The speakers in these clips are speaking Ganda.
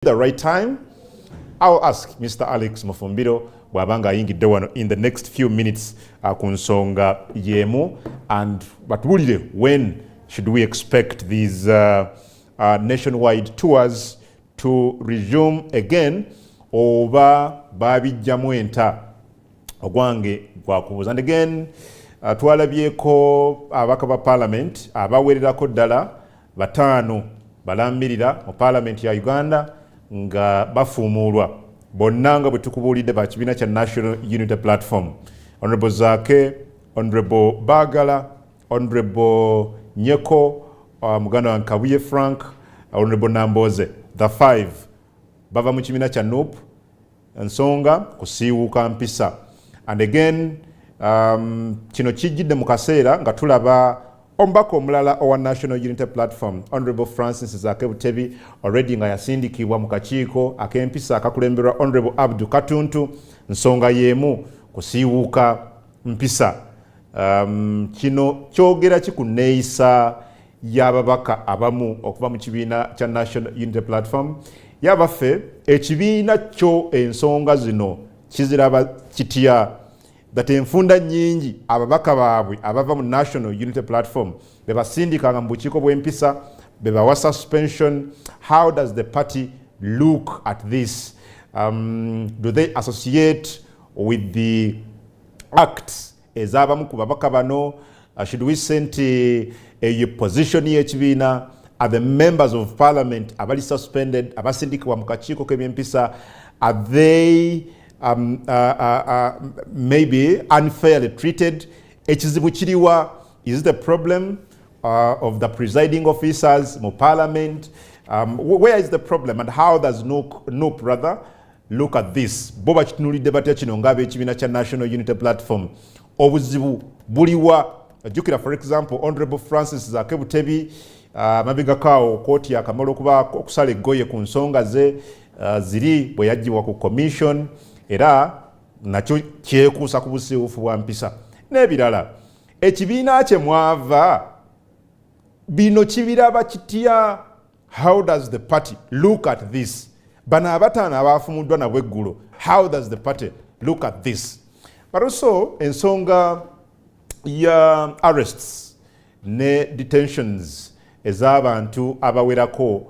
the right time. I'll ask Mr. Alex Mufumbiro wabanga ayingidde wano in the next few minutes ku nsonga yemu, and batubulire when should we expect these nationwide tours to resume again, oba babijjamu enta ogwange gwakubuuza. And again twalabyeko abaka ba parliament abawererako ddala bataano balambirira mu parliament ya Uganda nga bafuumulwa bonna nga bwe tukubuulidde ba kibiina kya National Unity Platform. Honorable Zake, Honorable Bagala, Honorable Nyeko, muganda wa Nkabuye Frank, Honorable Namboze, the five bava mu kibiina kya NUP ensonga kusiiwuuka mpisa. And again kino kijjidde mu kaseera nga tulaba omubaka omulala owa National Unity Platform, Honorable Francis Zake Butebi, already nga yasindikibwa mu kakiiko ak'empisa akakulemberwa Honorable Abdu Katuntu nsonga yemu kusiiwuuka mpisa. Kino kyogera kikuneeyisa y'ababaka abamu okuva mu kibiina kya National Unity Platform. Yabaffe ekibiina kyo ensonga zino kiziraba kitya that enfunda nyingi ababaka baabwe abava mu National Unity Platform bebasindikanga mu bukiiko bw'empisa bebawa suspension? How does the party look at this? Do they associate with the acts ez'abamu ku babaka bano? Should we send a position y'ekibiina? Are the members of parliament abali suspended abasindikibwa mu kakiiko k'ebyempisa, are they maybe unfairly treated? Ekizibu kiriwa? Is it a problem of the presiding officers mu parliament? Where is the problem, and how does NUP rather look at this? Boba kitunulidde batya kino ng'ab'ekibiina kya National Unity Platform? Obuzibu buliwa? Jukira for example Honorable Francis Zake Butebi mabegakaawo kooti yakamala okusala eggoye ku nsonga ze ziri bwe yaggyibwa ku commission, era nakyo kyekuusa ku busiiwuufu bwa mpisa n'ebirala. Ekibiina kye mwava bino kibiraba kitya? How does the party look at this? Bano abataano abaafumuddwa nabo eggulo, how does the party look at this? But also ensonga ya arrests ne detentions ez'abantu abawerako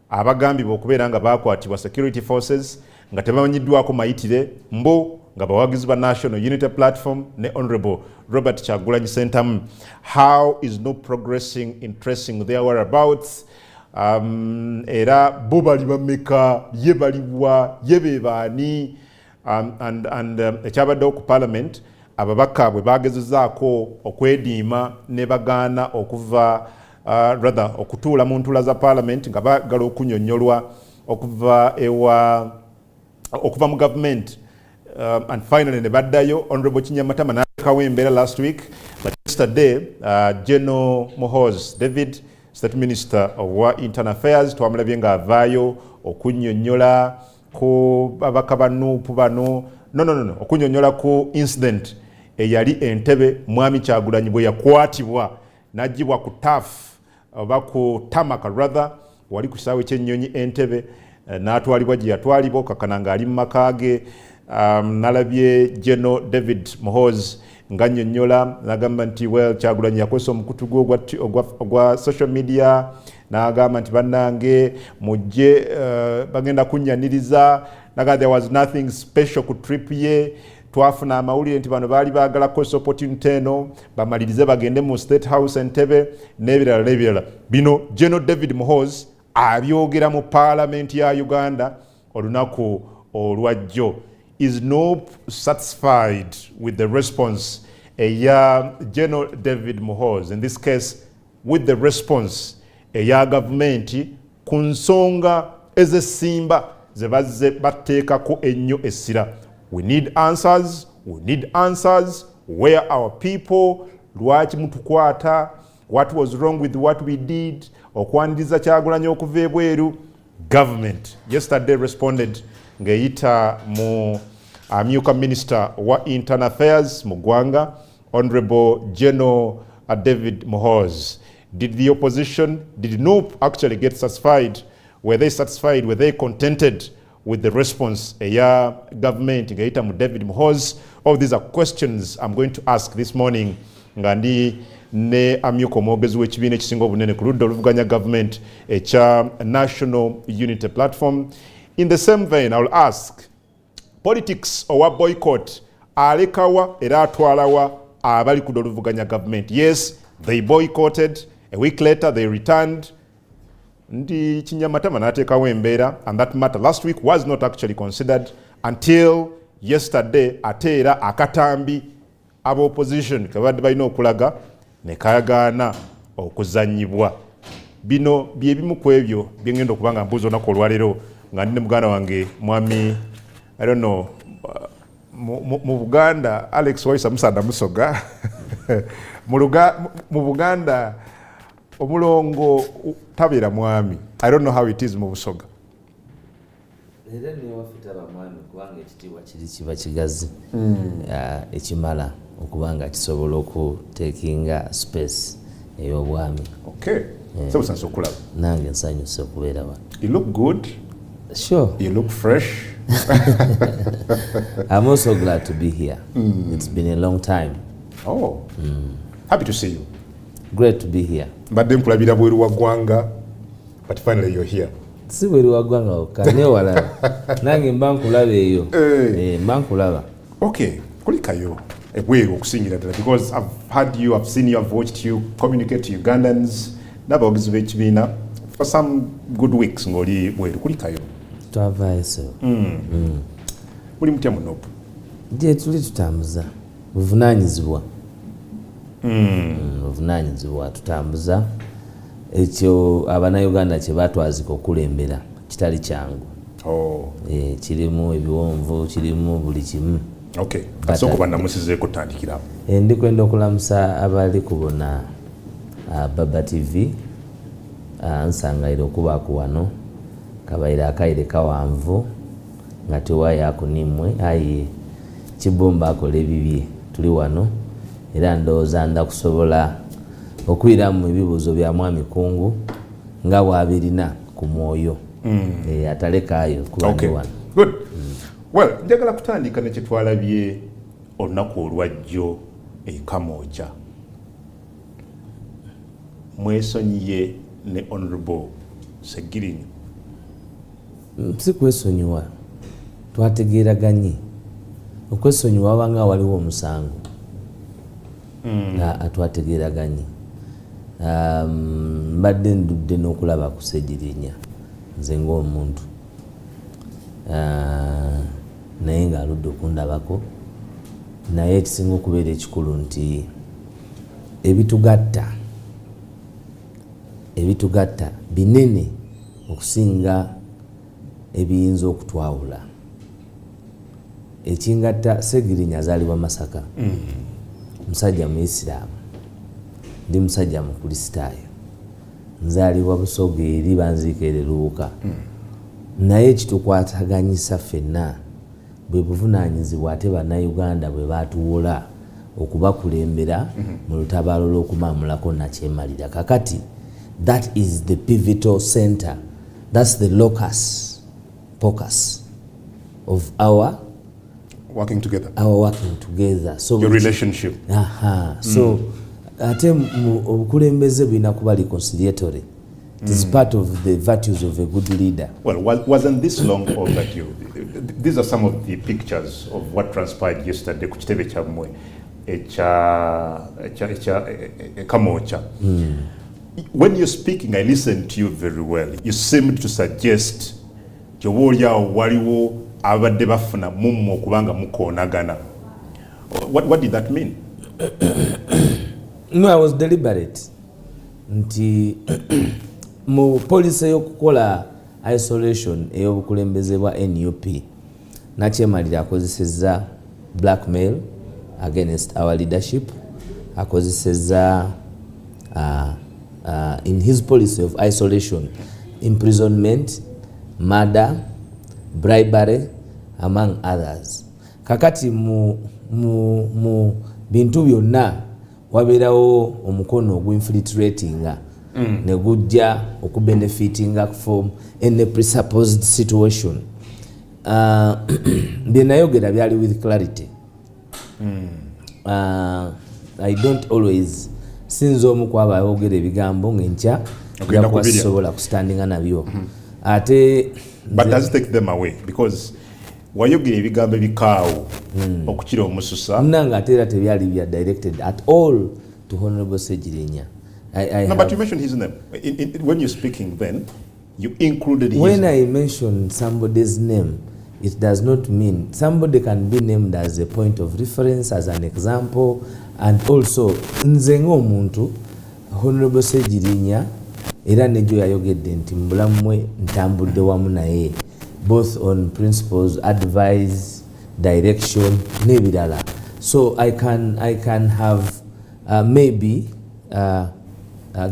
abagambibwa okubeera nga bakwatibwa security forces nga tebamanyiddwako mayitire mbo nga bawagizi ba National Unity Platform ne Honorable Robert Kyagulanyi Ssentamu. How is no progressing in tracing their whereabouts? Era bo bali bameka, ye baliwa, ye bebaani? And ekyabaddewo ku parliament ababaka bwe bagezezaako okwediima ne bagaana okuva rather okutuula mu ntula za parliament nga bagala okunnyonnyolwa okuva mu government, and finally ne baddayo. Honorable Kinyamatama n'alekawo embeera last week, but yesterday General Muhoozi David, State Minister of Internal Affairs, twamulabye nga avaayo okunnyonnyola ku babaka ba NUP bano okunnyonnyola ku incident eyali Entebbe Mwami Kyagulanyi bwe yakwatibwa n'aggyibwa ku TAF oba ku Tamaka rather, wali ku kisaawe ky'ennyonyi Entebbe, n'atwalibwa gye yatwalibwa kakana ng'ali mu maka ge. Nalabye General David Muhoozi ng'annyonnyola n'agamba nti Kyagulanyi yakozesa omukutu gwe ogwa social media, n'agamba nti bannange mujje bagenda kunnyaniriza, naga there was nothing special ku trip ye. Twafuna amawulire nti bano baali baagala kukozesa opportunity eno bamalirize bagende mu State House Entebbe n'ebirala. Bino General David Muhoozi abyogera mu Parliament ya Uganda olunaku olwajjo. Is NUP satisfied with the response eya General David Muhoozi, in this case with the response eya gavumenti ku nsonga ez'essimba ze bazze batteekako ennyo essira? We need answers. We need answers. Where are our people? Lwaki mutukwata? What was wrong with what we did? Okwaniriza Kyagulanyi okuva ebweru. Government yesterday responded ng'eyita mu amyuka Minister wa Internal Affairs mu ggwanga, Honorable General David Muhoozi. Did the opposition, did NUP actually get satisfied Were they satisfied? Were they contented with the response eya government ngaita mu David Muhoozi? All these are questions I'm going to ask this morning nga ndi ne amyuka omwogezi w'ekibiina ekisinga obunene ku ludda oluvuganya government ekya National Unity Platform. In the same vein, I will ask, politics owa boycott alekawa era atwalawa abali ku oluvuganya government? Yes, they boycotted. A week later, they returned. Ndi Kinyamatama n'ateekawo embeera, and that matter last week was not actually considered until yesterday. Ate era akatambi aba opposition kabadde balina okulaga ne kayagaana okuzannyibwa. Bino bye bimu ku ebyo bye ngenda okuba nga mbuuza olunaku olwaleero nga ndi ne muganda wange mwami I don't know mu Buganda Alex Waiswa Mufumbiro mu Buganda omulongo tabeera mwami. I don't know how it is mu Busoga. Era ne wafitaba mwami kubanga ekitiibwa kiri kiba kigazi ekimala okubanga kisobola okutekinga space ey'obwami. Okay. So busanze okulaba. Nange nsanyuse okubeera wano. You look good. Sure. You look fresh. I'm also glad to be here. It's been a long time. Oh. Happy to see you. Great to be here. Mbadde nkulabira bweru wa ggwanga, but finally you're here. Si bweru wa ggwanga wokka ne walala. Nange mba nkulaba eyo. Mba nkulaba. Okay. Kulikayo ebweru okusingira ddala, because I've heard you, I've seen you, I've watched you communicate to Ugandans n'abawagizi b'ekibiina for some good weeks ng'oli bweru. Kulikayo. Twavaayo so. Muli mutya mu NUP? Gye tuli tutambuza buvunaanyizibwa. Buvunaanyizibwa tutambuza ekyo Abannayuganda kye batwazika okulembera kitali kyangu. Kirimu ebiwonvu, kirimu buli kimu. Okay. Kasoko bannamusizeeko tandikira. Ndikwenda okulamusa abali kubona Baba TV nsangaire okubaako wano kabaire akaire kawanvu nga tewayaako nimwe aye kibomba akola ebibye tuli wano era ndowooza ndakusobola okwiramu ebibuuzo bya mwami Kungu nga bw'abirina ku mwoyo atalekaayo kuba wano. Good. Well, njagala kutandika ne kyetwalabye olunaku olwajjo Kamooja. Mwesonyiye ne Honorable Segirinyo. Si kwesonyiwa, twategeeraganye. Okwesonyiwa wabanga waliwo omusango. Twategeeraganye. Mbadde ndudde n'okulaba ku Segirinnya nze ng'omuntu. Naye ng'aludde okundabako. Naye ekisinga okubeera ekikulu nti ebitugatta binene okusinga ebiyinza okutwawula. Ekingatta Segirinnya azaalibwa Masaka. Musajja Muisiraamu. Ndi musajja Mukristaayo. Nzaalibwa Busoga eri banziika eri Luuka. Naye ekitukwataganyisa ffenna bwe buvunaanyizibwa ate Bannayuganda bwe baatuwola okubakulembera mu lutabaalo lw'okumamulako Nakyemalira. Kakati that is the pivotal center. That's the locus of our working together. So your relationship. So ate obukulembeze bulina kuba reconciliatory. It is part of the virtues of a good leader. Well, wasn't this long overdue? These are some of the pictures of what transpired yesterday. Kuchitebe chamwe Kamooja. When you're speaking, I listened to you very well. You seemed to suggest waliwo abadde bafuna mummo kubanga mukoonagana. What did that mean? No, I was deliberate. Nti mu policy y'okukola isolation ey'obukulembeze bwa NUP Nakyemalira akozesezza blackmail against our leadership, akozesezza in his policy of isolation imprisonment, murder, bribery, among others. Kakati mu bintu byonna wabeerawo omukono ogw'infiltratinga ne gujja okubenefitinga from any presupposed situation. Bye nayogera byali with clarity. I don't always sinzo omu kwaba ayogera ebigambo ngenkya yakusobola kustandinga nabyo. Ate but does it take them away because wayogera ebigambo ebikaawo okukira omususa nanga ate era tebyali bya directed at all to Honorable Segirinya. No, but you mentioned his name. When you're speaking then, you included his when name. I mention somebody's name, it does not mean somebody can be named as a point of reference, as an example, and also nze ng'omuntu Honorable Segirinya era nejo yayogedde nti mbulamu mwe ntambudde wamu naye both on principles, advice, direction n'ebirala. So I can have maybe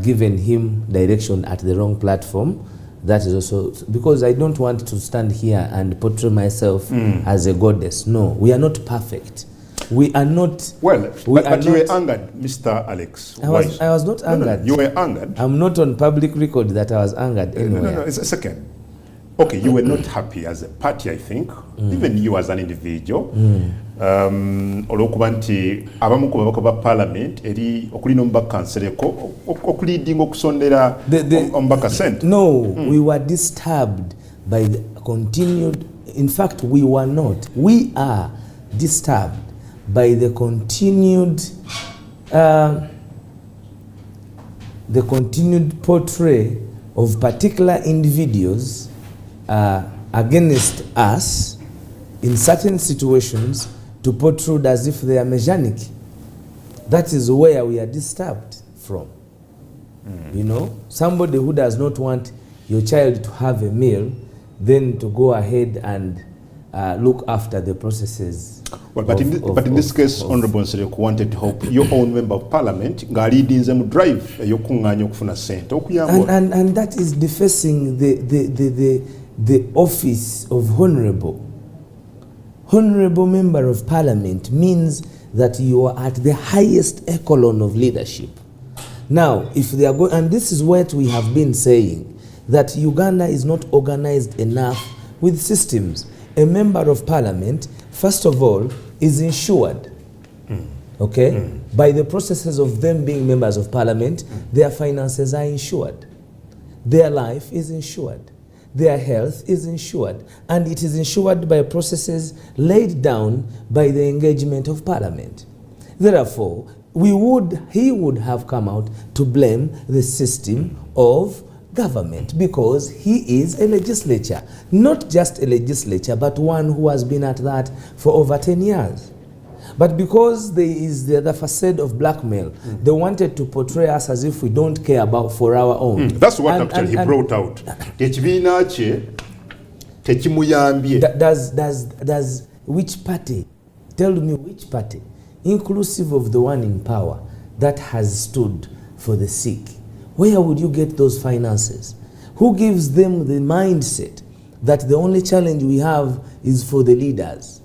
given him direction at the wrong platform. That is also because I don't want to stand here and portray myself as a goddess. No, we are not perfect. We are not. Well, but you were angered, Mr. Alex. I was not angered. No, you were angered. I'm not on public record that I was angered anywhere. No, it's a second. Okay, you were not happy as a party, I think. Even you as an individual. Olwokuba nti abamu ku babaka ba parliament eri okulina omubaka nsereko okuleading okusondera omubaka center. No, we were disturbed by the continued, in fact we were not, we are disturbed by the continued portray of particular individuals against us in certain situations to protrude as if they are messianic. That is where we are disturbed from. You know, somebody who does not want your child to have a meal, then to go ahead and look after the processes. Well, but in this case, Honorable Nsereko wanted to help your own member of parliament nga leading them drive yokunganya okufuna sente okuyamba. And that is defacing the office of honorable. Honorable member of parliament means that you are at the highest echelon of leadership. Now, if they are going, and this is what we have been saying, that Uganda is not organized enough with systems. A member of parliament, first of all, is insured, okay? By the processes of them being members of parliament, their finances are insured. Their life is insured. Their health is insured, and it is insured by processes laid down by the engagement of parliament. Therefore, he would have come out to blame the system of government because he is a legislature, not just a legislature, but one who has been at that for over 10 years. But because there is the facade of blackmail, they wanted to portray us as if we don't care about for our own. That's what actually he brought out. Does which party, tell me which party, inclusive of the one in power, that has stood for the sick? Where would you get those finances? Who gives them the mindset that the only challenge we have is for the leaders?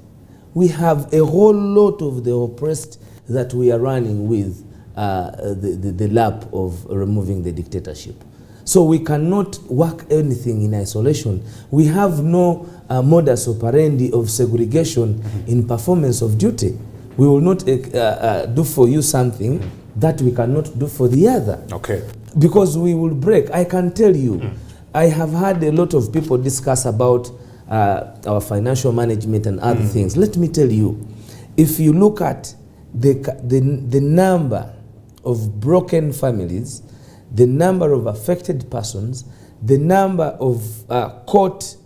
We have a whole lot of the oppressed that we are running with the lap of removing the dictatorship. So we cannot work anything in isolation. We have no modus operandi of segregation in performance of duty. We will not do for you something that we cannot do for the other. Okay. Because we will break. I can tell you, I have had a lot of people discuss about our financial management and other things. Let me tell you, if you look at the number of broken families, the number of affected persons, the number of court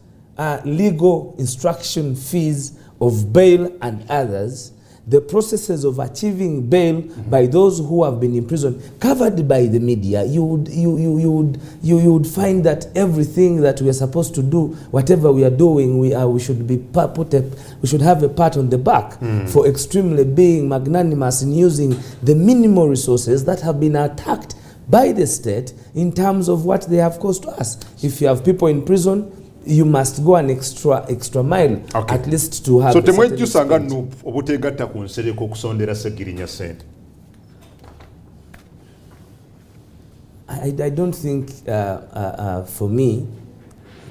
legal instruction fees of bail and others, the processes of achieving bail by those who have been imprisoned, covered by the media, you would find that everything that we are supposed to do, whatever we are doing, we should be we should have a pat on the back for extremely being magnanimous in using the minimal resources that have been attacked by the state in terms of what they have caused to us. If you have people in prison, you must go an extra mile, okay, at least to have. So temwejusanga NUP obutegatta ku Nsereko okusondera Segirinya sente. I don't think for me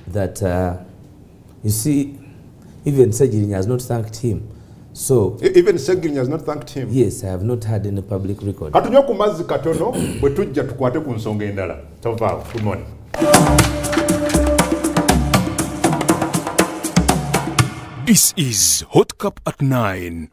that you see, even Segirinya has not thanked him. So even Segirinya has not thanked him. Yes, I have not had any public record. Katunywa ku mazzi katono bwe tujja tukwate ku nsonga endala. Tavaawo. Good morning. This is Hot Cup at 9.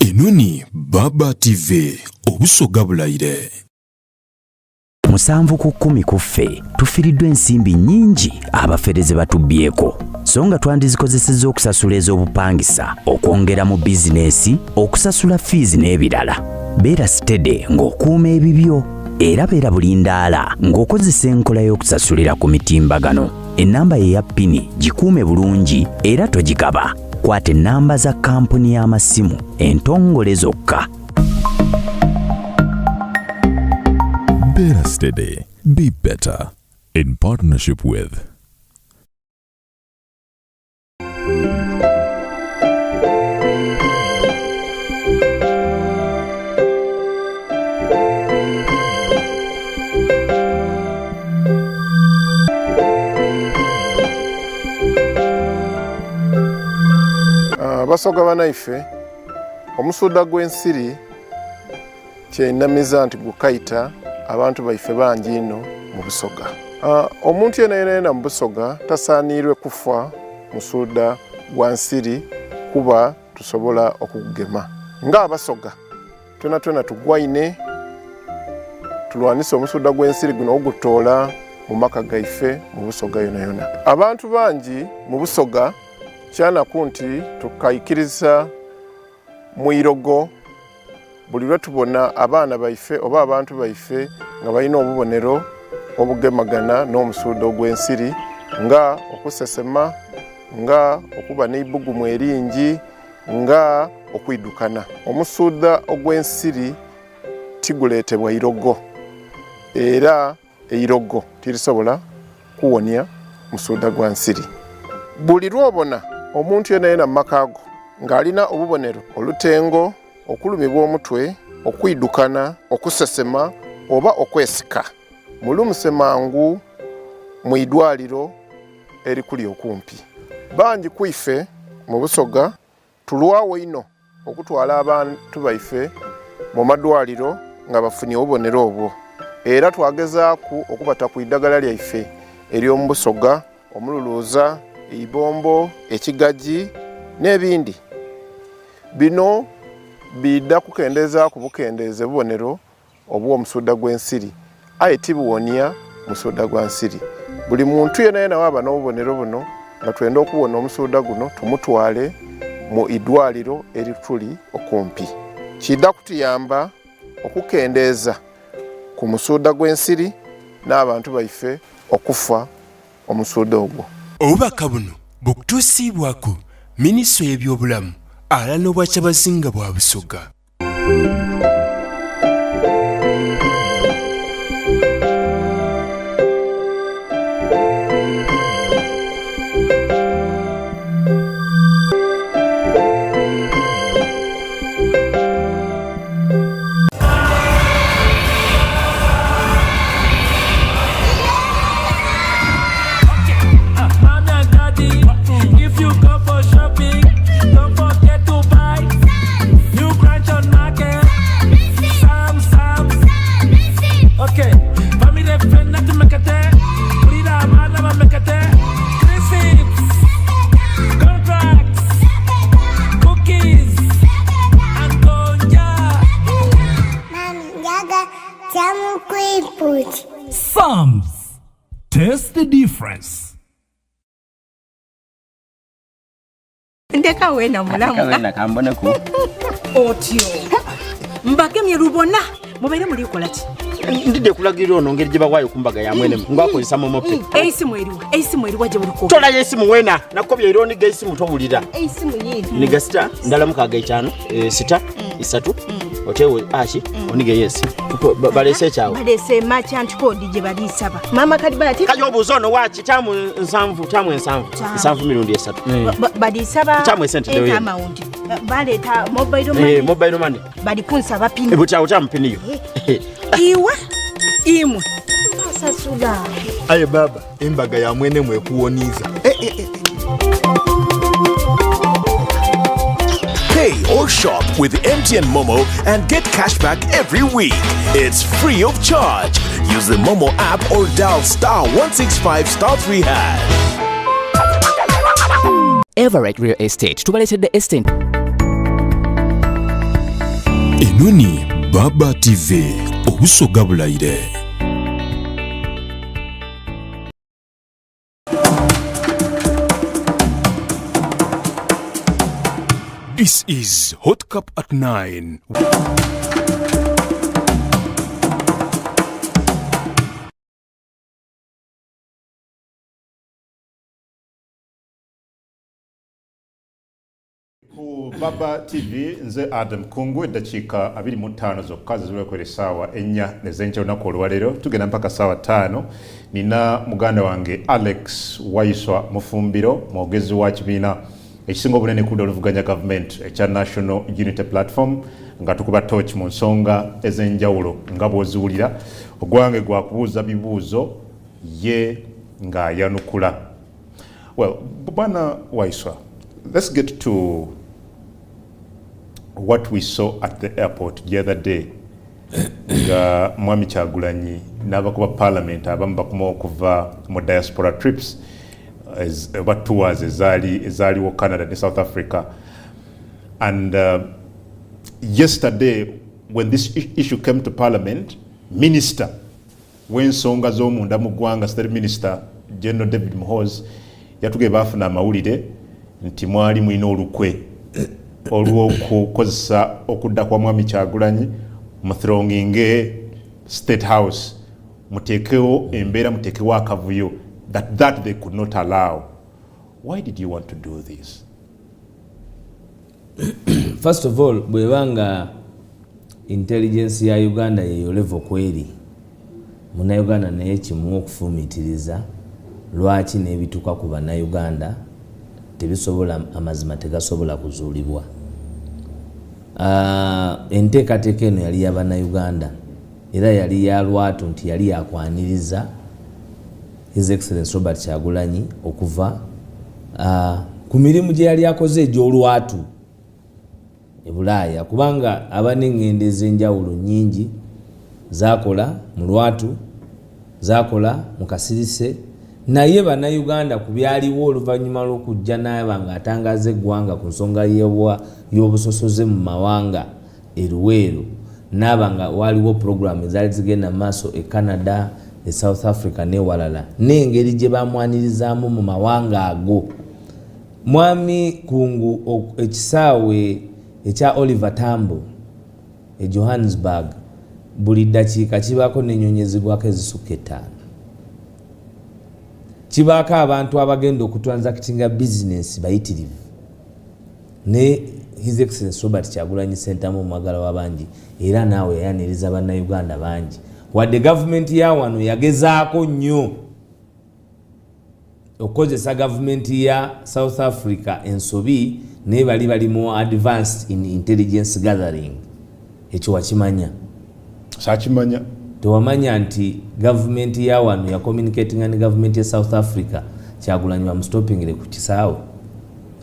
Enoni Baba TV obusoga bulayire. 7 ku 10 kuffe tufiiriddwa ensimbi nnyingi abafeereze batubbyeko, so nga twandizikozesezza okusasula ez'obupangisa, okwongera mu bizinesi, okusasula fees n'ebirala. Beera steady ng'okuuma ebibyo era beera bulindaala ng'okozesa enkola y'okusasulira ku mitimbagano. Ennamba ye ya pini gikuume bulungi era togigaba. Kwate namba za kampuni y'amasimu entongole zokka. Better steady, be better. In partnership with Basoga banaife omusuuda gw'ensiri kyenamiza nti gukaita abantu baife bangi ino mu Busoga. Omuntu yenna mu Busoga tasaanirwe kufa musuuda gwa nsiri kuba tusobola okugema. Nga Abasoga twena tugwaine tulwanisa omusuuda gw'ensiri guno ogutoola mu maka gaife mu Busoga yona. Abantu bangi mu Busoga kyanaku nti tukaikiriza mu irogo buli lwe tubona abaana baife oba abantu baife nga balina obubonero obugemagana n'omusuuda ogw'ensiri nga okusesema, nga okuba n'eibugumu eringi, nga okwidukana. Omusuuda ogw'ensiri tiguleetebwa irogo era eirogo tirisobola kuwonya musuuda gwa nsiri. Buli lwobona omuntu yenna mu makaago ng'alina obubonero olutengo, okulumibwa omutwe, okwidukana, okusesema oba okwesika, mulumuse mangu mu idwaliro erikuli okumpi. Bangi kwife mu Busoga tulwawo ino okutwala abantu baife mu madwaliro nga bafunye obubonero obwo, era twagezaaku okubata ku iddagala lyaife ery'omu Busoga, omululuuza, ibombo, ekigaji n'ebindi. Bino bidda kukendeeza ku bukendeeze bubonero obw'omusuuda gw'ensiri aye tibuwonya musuuda gwa nsiri. Buli muntu yenna waba n'obubonero buno nga twenda okuwona omusuuda guno tumutwale mu idwaliro erituli okumpi. Kidda kutuyamba okukendeeza ku musuuda gw'ensiri n'abantu baife okufa omusuuda ogwo. obubaka buno bukutuusibwako Minisitule y'ebyobulamu alala n'obwakyabazinga bwa Busoga. good. Psalms. Taste the difference. Ndeka wena mulamu. Wena kambone ku. Otyo. Mbakemye rubona. Mubaire muri kola ki? Ndide kulagirira ono ngeri jiba kwayo kumbaga ya mwene ngwakozesa momope. Eisimu eriwa je buliko. Tola yesimu wena nakobya ironi geisimu tobulira. Eisimu yini? Niga sita ndala mukaga 5 sita 3 otewe ashi onige yes. Balese chawo. Balese merchant code je balisaba. Mama kadiba ati. Kajo buzono wachi tamu nsanvu mirundi 3. Balisaba. Tamu sente dewe. Amount. Baleta mobile money. Mobile money. Balikunsa bapini. Ebucha utampini yo. Iwa imwe sasula aye baba embaga ya mwene mwekuwoniza Pay or shop with MTN Momo and get cashback every week. It's free of charge. Use the Momo app or dial *165*3#. Everett Real Estate tubaletedde estate. Enoni Baba TV obusoga bulayire. This is Hot Cup at 9. Ku Baba TV nze Adam Kungu eddakiika 25 zokka ziwekwera essaawa 4 ez'enkya olunaku olwaleero tugenda mpaka ssaawa 5. Nina muganda wange Alex Waiswa Mufumbiro mwogezi wa kibiina ekisinga obunene ku oluvuganya gavumenti ekya National Unity Platform nga tukuba torch mu nsonga ez'enjawulo nga bw'oziwulira. Ogwange gwa kubuuza bibuuzo ye nga yanukula. Well, Bwana Waiswa, let's get to what we saw at the airport the other day. Mwami Kyagulanyi n'abakuba Parliament abamu bakuma okuva mu diaspora trips about tours ezaliwo Canada and South Africa. And yesterday when this issue came to Parliament, Minister w'ensonga z'omunda mu ggwanga State Minister General David Muhoozi yatugeba baafuna amawulire nti mwali mulina olukwe olw'okukozesa okudda kwa Mwami Kyagulanyi muthronging State House muteekewo embeera muteekewo akavuyo that they could not allow. Why did you want to do this? First of all, bwebanga intelligence ya Uganda yeyo level kweri muna Uganda naye kimu okufumitiriza lwaki n'ebituka ku bannayuganda tebisobola amazima tegasobola kuzuulibwa. Enteekateeka eno yali y'abannayuganda era yali ya lwatu nti yali yakwaniriza His Excellency Robert Kyagulanyi okuva ku mirimu gye yali akoze egy'olwatu e Bulaaya, kubanga abaneŋŋende ez'enjawulo nnyingi zakola mu lwatu, zakola mu kasirise, naye bannayuganda ku byaliwo oluvannyuma lw'okujja naaba ng'atangaza eggwanga ku nsonga y'obusosoze mu mawanga eruweero, naaba nga waliwo puroguramu ezaali zigenda mu maaso e Canada, e South Africa n'ewalala, n'engeri gye bamwanirizaamu mu mawanga ago. Mwami Kungu ekisaawe ekya Oliver Tambo e Johannesburg buli ddakiika kibaako n'ennyonyezebwako ezisukka 5. Kibaako abantu abagenda okutranzactinga business bayitirivu ne His Excellency Robert Kyagulanyi Ssentamu omwagala w'abangi era naawe yayaniriza bannayuganda bangi. Wadde gavumenti ya wano yagezaako nnyo okukozesa gavumenti ya South Africa ensobi naye bali more advanced in intelligence gathering. Ekyo wakimanya? Saakimanya. Tewamanya nti gavumenti ya wano ya communicating ne gavumenti ya South Africa Kyagulanyi bamustopingire ku kisaawe?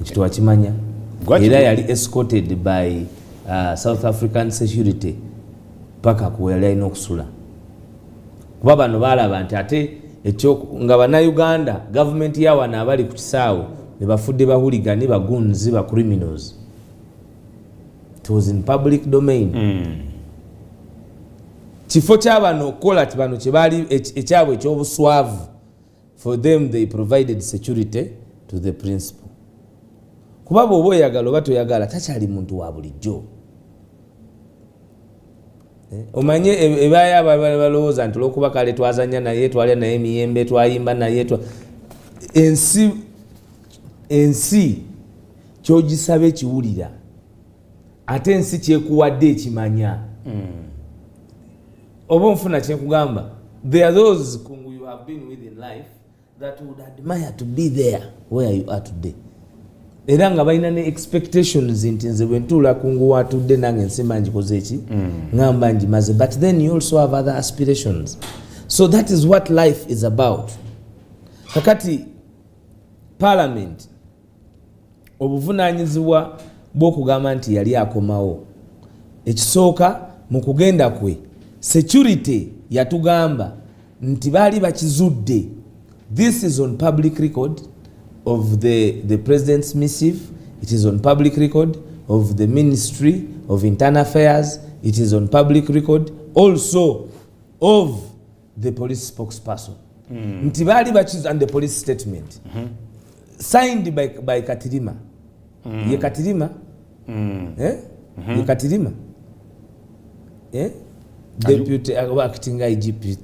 Ekyo tewakimanya? Era yali escorted by South African security paka ku yali alina okusula. Kuba bano balaba nti ate ekyo nga bannayuganda gavumenti ya wano abali ku kisaawe ne bafudde bahuligani bagunzi ba criminals. It was in public domain. kifo ky'abano okukola ti bano kyebali ekyabwe eky'obuswavu. For them they provided security to the principal. Kuba bw'oba oyagala oba toyagala takyali muntu wa bulijjo. Omanye ebaya balowooza nti olw'okuba kale twazanya naye twalya naye emiyembe twayimba naye ensi kyogisaba ekiwulira ate ensi kyekuwadde ekimanya. Oba nfuna kyekugamba, there are those who you have been with in life that would admire to be there where you are today. Era nga balina ne expectations nti nze bwe ntuula kungu watudde nange nsimba njikoze eki ngamba njimaze, but then you also have other aspirations. So that is what life is about. Kakati Parliament obuvunaanyizibwa bw'okugamba nti yali akomawo, ekisooka mu kugenda kwe security yatugamba nti baali bakizudde. This is on public record of the president's missive. It is on public record of the Ministry of Internal Affairs. It is on public record also of the police spokesperson. Nti baali bakizu, and the police statement signed by Katirima. Ye Katirima? Ye Katirima? Deputy acting IGP.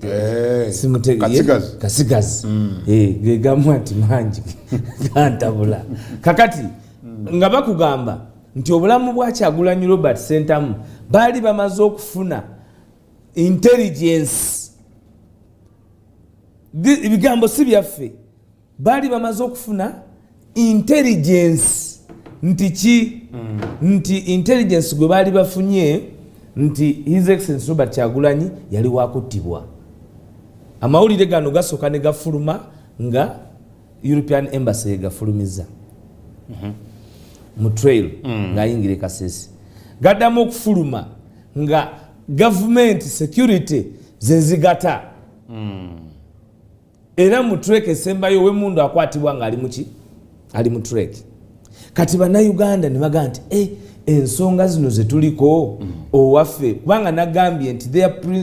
Kasigazi. Gegamu ati manji kantabula. Kakati nga bakugamba nti obulamu bwa Kyagulanyi Robert Sentamu baali bamaze okufuna intelligence. Ibigambo si byaffe. Baali bamaze okufuna intelligence. Nti ki? Nti intelligence gwe baali bafunye nti His Excellency Robert Kyagulanyi yali wakuttibwa. Amawulire gano gasooka ne gafuluma nga European Embassy gafulumiza mu trail nga ayingira Kasese. Gaddamu okufuluma nga government security zenzigata. Era mu trek esembayo we mundu akwatibwa nga ali muki? Ali mu trek. Kati bannayuganda ne bagamba nti ensonga zino zetuliko owaffe kubanga nagambye nti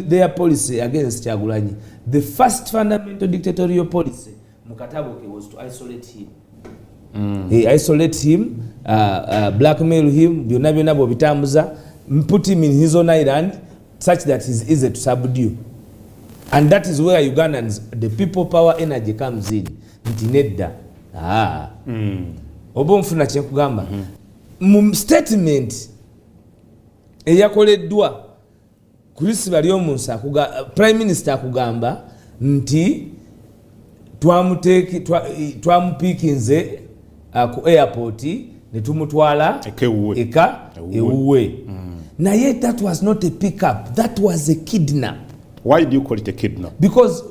their policy against Kyagulanyi, the first fundamental dictatorial policy mu katabo ke was to isolate him. Isolate him, blackmail him, byonna bwobitambuza, put him in his own island such that he's easy to subdue. And that is where Ugandans, the people power energy comes in. Nti nedda. Obo nfuna kyekugamba. Mu statement eyakoleddwa Chris Baryomunsa Prime Minister akugamba nti twamupiikinze ku airport ne tumutwala ewuwe. Naye that was not a pick-up, that was a kidnap. Why do you call it a kidnap? Because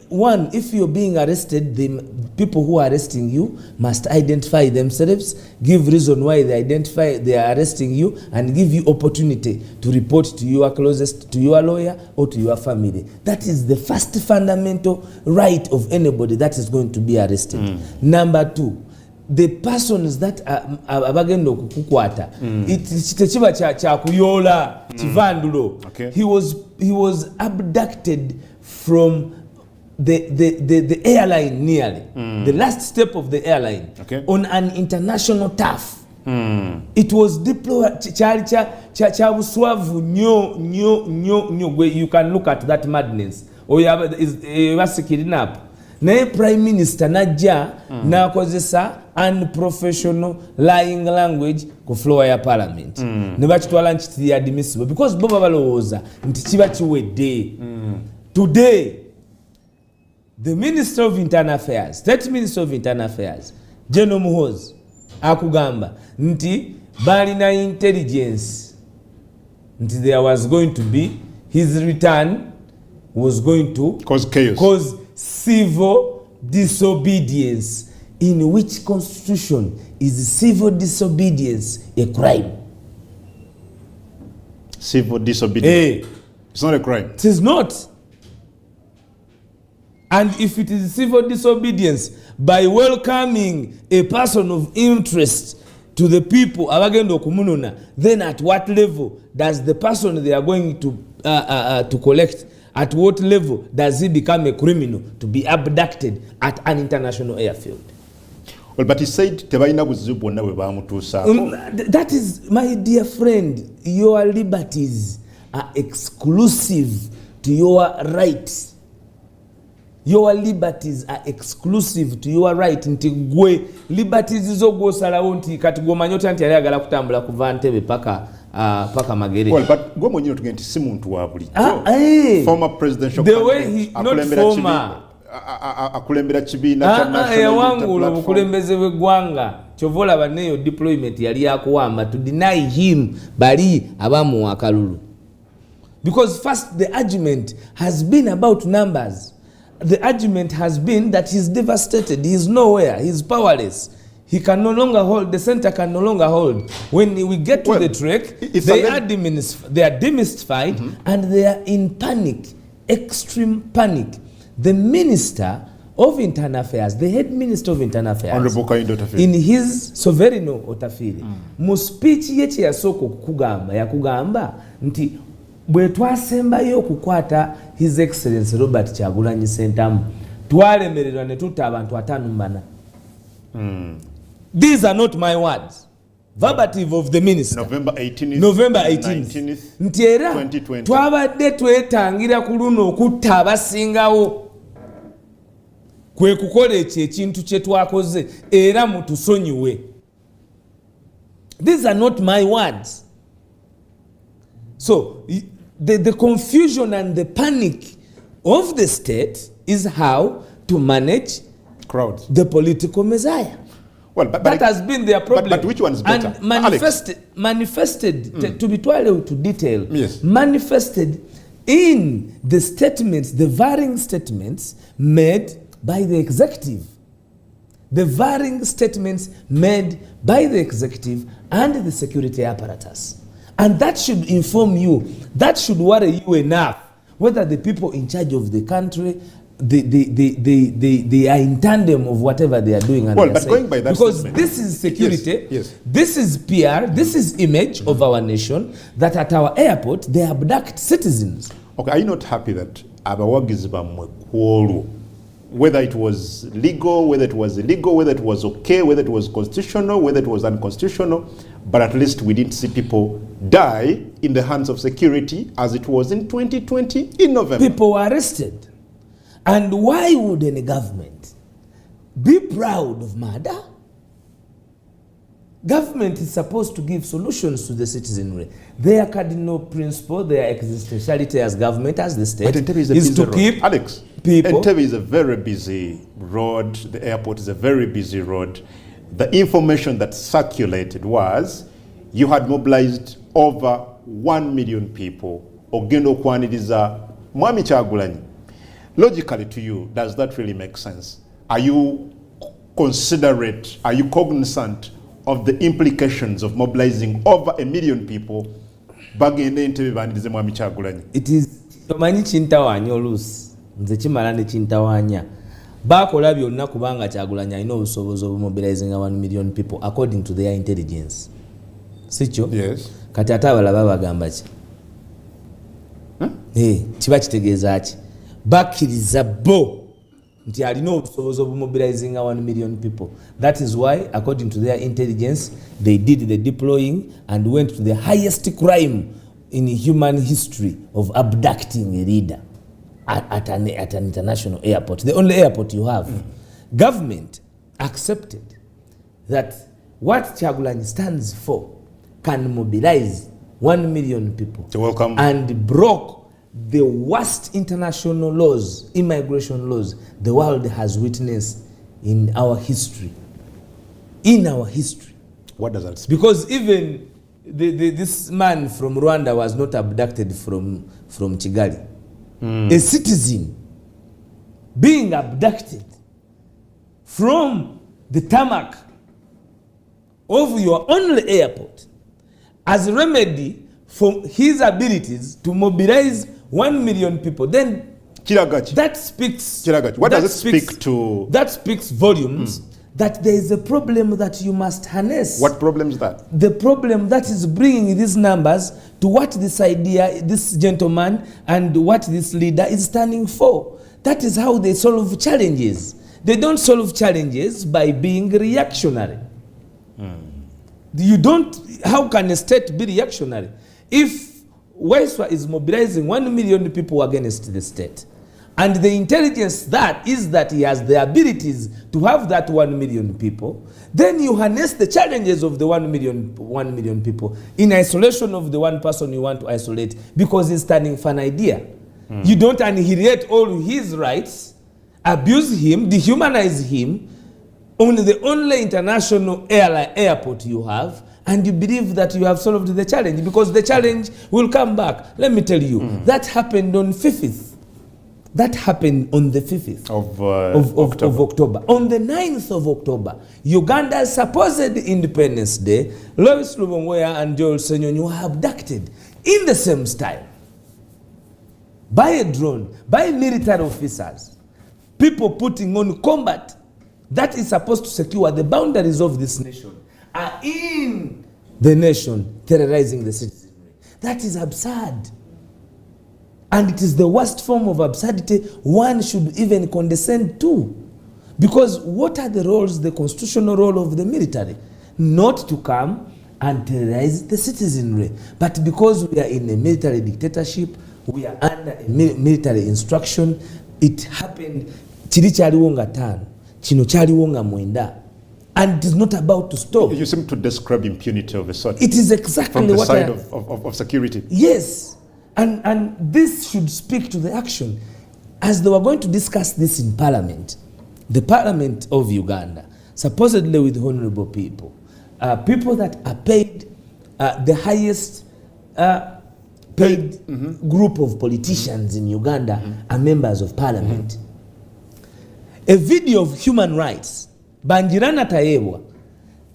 one, if you're being arrested, the people who are arresting you must identify themselves, give reason why they are arresting you, and give you opportunity to report to your closest, to your lawyer or to your family. That is the first fundamental right of anybody that is going to be arrested. Number two, the persons that abagenda okukukwata tekiba kyakuyola kivandulo. He was abducted from the airline nearly, the last step of the airline, on an international turf. It was deployed kyabuswavu nyo where you can look at that madness. Was kidnapped. Naye Prime Minister najja nakozesa unprofessional lying language ku floor ya Parliament. Ne bakitwala nti admissible because bo balowooza nti kiba kiwedde. Today the Minister of Internal Affairs, State Minister of Internal Affairs, General Muhoozi akugamba nti balina intelligence nti there was going to be his return was going to cause chaos, cause civil disobedience. In which constitution is civil disobedience a crime? Civil disobedience. It's not a crime. It is not. And if it is civil disobedience, by welcoming a person of interest to the people abagenda okumunona, then at what level does the person they are going to collect, at what level does he become a criminal to be abducted at an international airfield? Well, but he said tebalina buzibu bwonna bwe bamutuusaako. That is, my dear friend, your liberties are exclusive to your rights. Your liberties are exclusive to your right. Nti gwe liberties zo gwosalawo nti kati gwomanyota nti yali agala kutambula kuva Ntebe paka Magere. Well, but gwe mwenyewe tugenda nti si muntu wa bulijjo. Former presidential the way he not former akulembera kibiina kya national yawangula obukulembeze bw'eggwanga kyova olaba neyo deployment yali yakuwamba to deny him bali abamuwa akalulu. Because first the argument has been about numbers. The argument has been that he's devastated, he is nowhere, he's powerless. He can no longer hold, the center can no longer hold. When we get to the track, they are demystified and they are in panic, extreme panic. The Minister of Internal Affairs, the head Minister of Internal Affairs, in his Sovereigno Otafiri, mu speech yeche yasoko kugamba nti bwe twasembayo okukwata His Excellency Robert Kyagulanyi Ssentamu twalemererwa ne tutta abantu 5 These are not my words. Verbative of the minister. November 18th. Nti era twabadde twetangira ku luno okutta abasingawo kwe kukola ekintu kye twakoze era mutusonyiwe. These are not my words. So the confusion and the panic of the state is how to manage crowds, the political messiah. Well, but that has been their problem. But which one is better? And manifested to be told to detail. Yes. Manifested in the statements, the varying statements made by the executive. The varying statements made by the executive and the security apparatus. And that should inform you, that should worry you enough, whether the people in charge of the country, they are in tandem of whatever they are doing. And well, but going by that because statement, this is security, yes. This is PR, this is image of our nation, that at our airport they abduct citizens. Okay, are you not happy that abawagizi bamwe kwolwo, whether it was legal, whether it was illegal, whether it was okay, whether it was constitutional, whether it was unconstitutional, but at least we didn't see people die in the hands of security as it was in 2020 in November? People were arrested. And why would any government be proud of murder? Government is supposed to give solutions to the citizenry. Their cardinal principle, their existentiality as government, as the state, is to keep Alex, people. Entebbe is a very busy road. The airport is a very busy road. The information that circulated was you had mobilized over 1 million people. Ogendo kwaniriza Mwami Kyagulanyi. Logically to you, does that really make sense? Are you considerate, are you cognizant of the implications of mobilizing over 1 million people bagende Entebbe banirize Mwami Kyagulanyi? It is tomanyi chintawanya olusi nze kimala ne chintawanya bakola byonna kubanga Kyagulanyi alina obusobozi obumobilizing 1 million people according to their intelligence. Sicho? Yes. Kati ate abalala bagamba ki? Kiba kitegeeza ki? Bakkiriza bo nti alina obusobozi obumobilizing 1 million people. That is why, according to their intelligence, they did the deploying and went to the highest crime in human history of abducting a leader at an international airport, the only airport you have. Government accepted that what Kyagulanyi stands for can mobilize 1 million people and broke the worst international laws, immigration laws, the world has witnessed in our history. In our history. What does that speak? Because even this man from Rwanda was not abducted from Kigali. A citizen being abducted from the tarmac of your only airport as a remedy for his abilities to mobilize 1 million people, then that speaks. What does it speak to? That speaks volumes that there is a problem that you must harness. What problem is that? The problem that is bringing these numbers to what this idea, this gentleman, and what this leader is standing for. That is how they solve challenges. They don't solve challenges by being reactionary. You don't, how can a state be reactionary? If Waiswa is mobilizing 1 million people against the state, and the intelligence that is that he has the abilities to have that 1 million people, then you harness the challenges of the 1 million people in isolation of the one person you want to isolate because he's standing for an idea. You don't annihilate all his rights, abuse him, dehumanize him on the only international airport you have, and you believe that you have solved the challenge because the challenge will come back. Let me tell you, that happened on 5th. That happened on the 5th of October. On the 9th of October, Uganda's supposed Independence Day, Lois Lubongoya and Joel Senyonyi were abducted in the same style. By a drone, by military officers. People putting on combat that is supposed to secure the boundaries of this nation are in the nation terrorizing the citizenry. That is absurd. And it is the worst form of absurdity one should even condescend to. Because what are the roles, the constitutional role of the military? Not to come and terrorize the citizenry. But because we are in a military dictatorship, we are under a military instruction, it happened, chiri chaliwo nga 5, chino chaliwo nga 9. And it is not about to stop. You seem to describe impunity of a sort. It is exactly from the what side of security. Yes. And this should speak to the action. As they were going to discuss this in Parliament, the Parliament of Uganda, supposedly with honorable people, people that are paid the highest paid group of politicians in Uganda are members of Parliament. A video of human rights, Banjirana Tayebwa,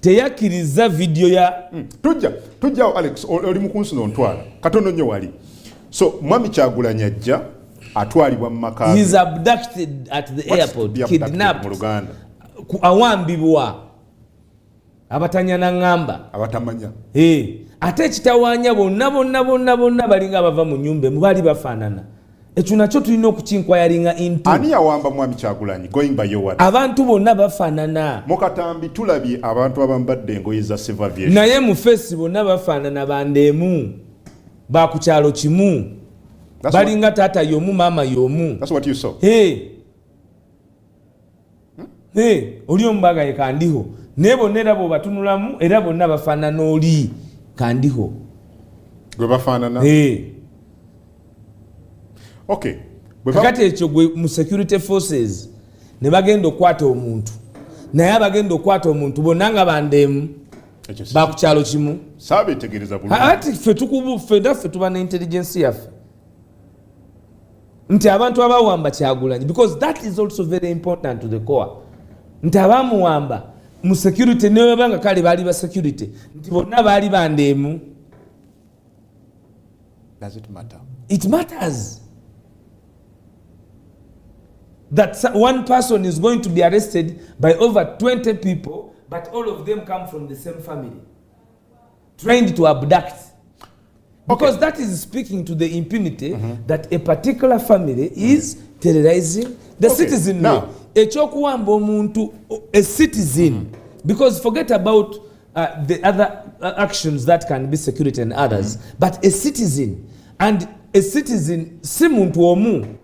teyakiriza video ya... Tujja Alex, oli mukunsu nontwala, katono nyo wali. So, Mwami Kyagulanyi ajja, atwalibwa mu maka. He is abducted at the airport, kidnapped. Awambibwa. Abatanyana ngamba. Abatamanya. Ate ekitawaanya bonna balinga bava mu nnyumba mubali bafaanana. Ekyo nakyo tulina okukinkwayalinga into. Ani yawamba Mwami Kyagulanyi going by your word? Abantu bonna bafaanana. Mukatambi tulabye abantu abambadde engoye za civil aviation. Naye mu face bonna bafaanana bandeemu. Ba ku kyalo kimu. Balinga taata y'omu maama y'omu. That's what you saw. Oli ombaga ye kandiho. Ne bonna era bo batunulamu era bonna bafaanana oli kandiho. Gwe bafaanana. Okay. Kakati ekyo gwe mu security forces ne bagenda okwata omuntu. Naye abagenda okwata omuntu bonna nga bandeemu. Ba ku kyalo kimu. Sabetegereza bulungi. Ati ffe tuba na intelligence yaffe. Nti abantu abawamba Kyagulanyi, because that is also very important to the core. Nti abamuwamba mu security ne banga kale bali ba security. Nti bonna bali bandeemu. Does it matter? It matters. That one person is going to be arrested by over 20 people, but all of them come from the same family. Trained to abduct. Because that is speaking to the impunity that a particular family is terrorizing the citizen. Now, a citizen. Because forget about the other actions that can be security and others, but a citizen. And a citizen, simuntu omu,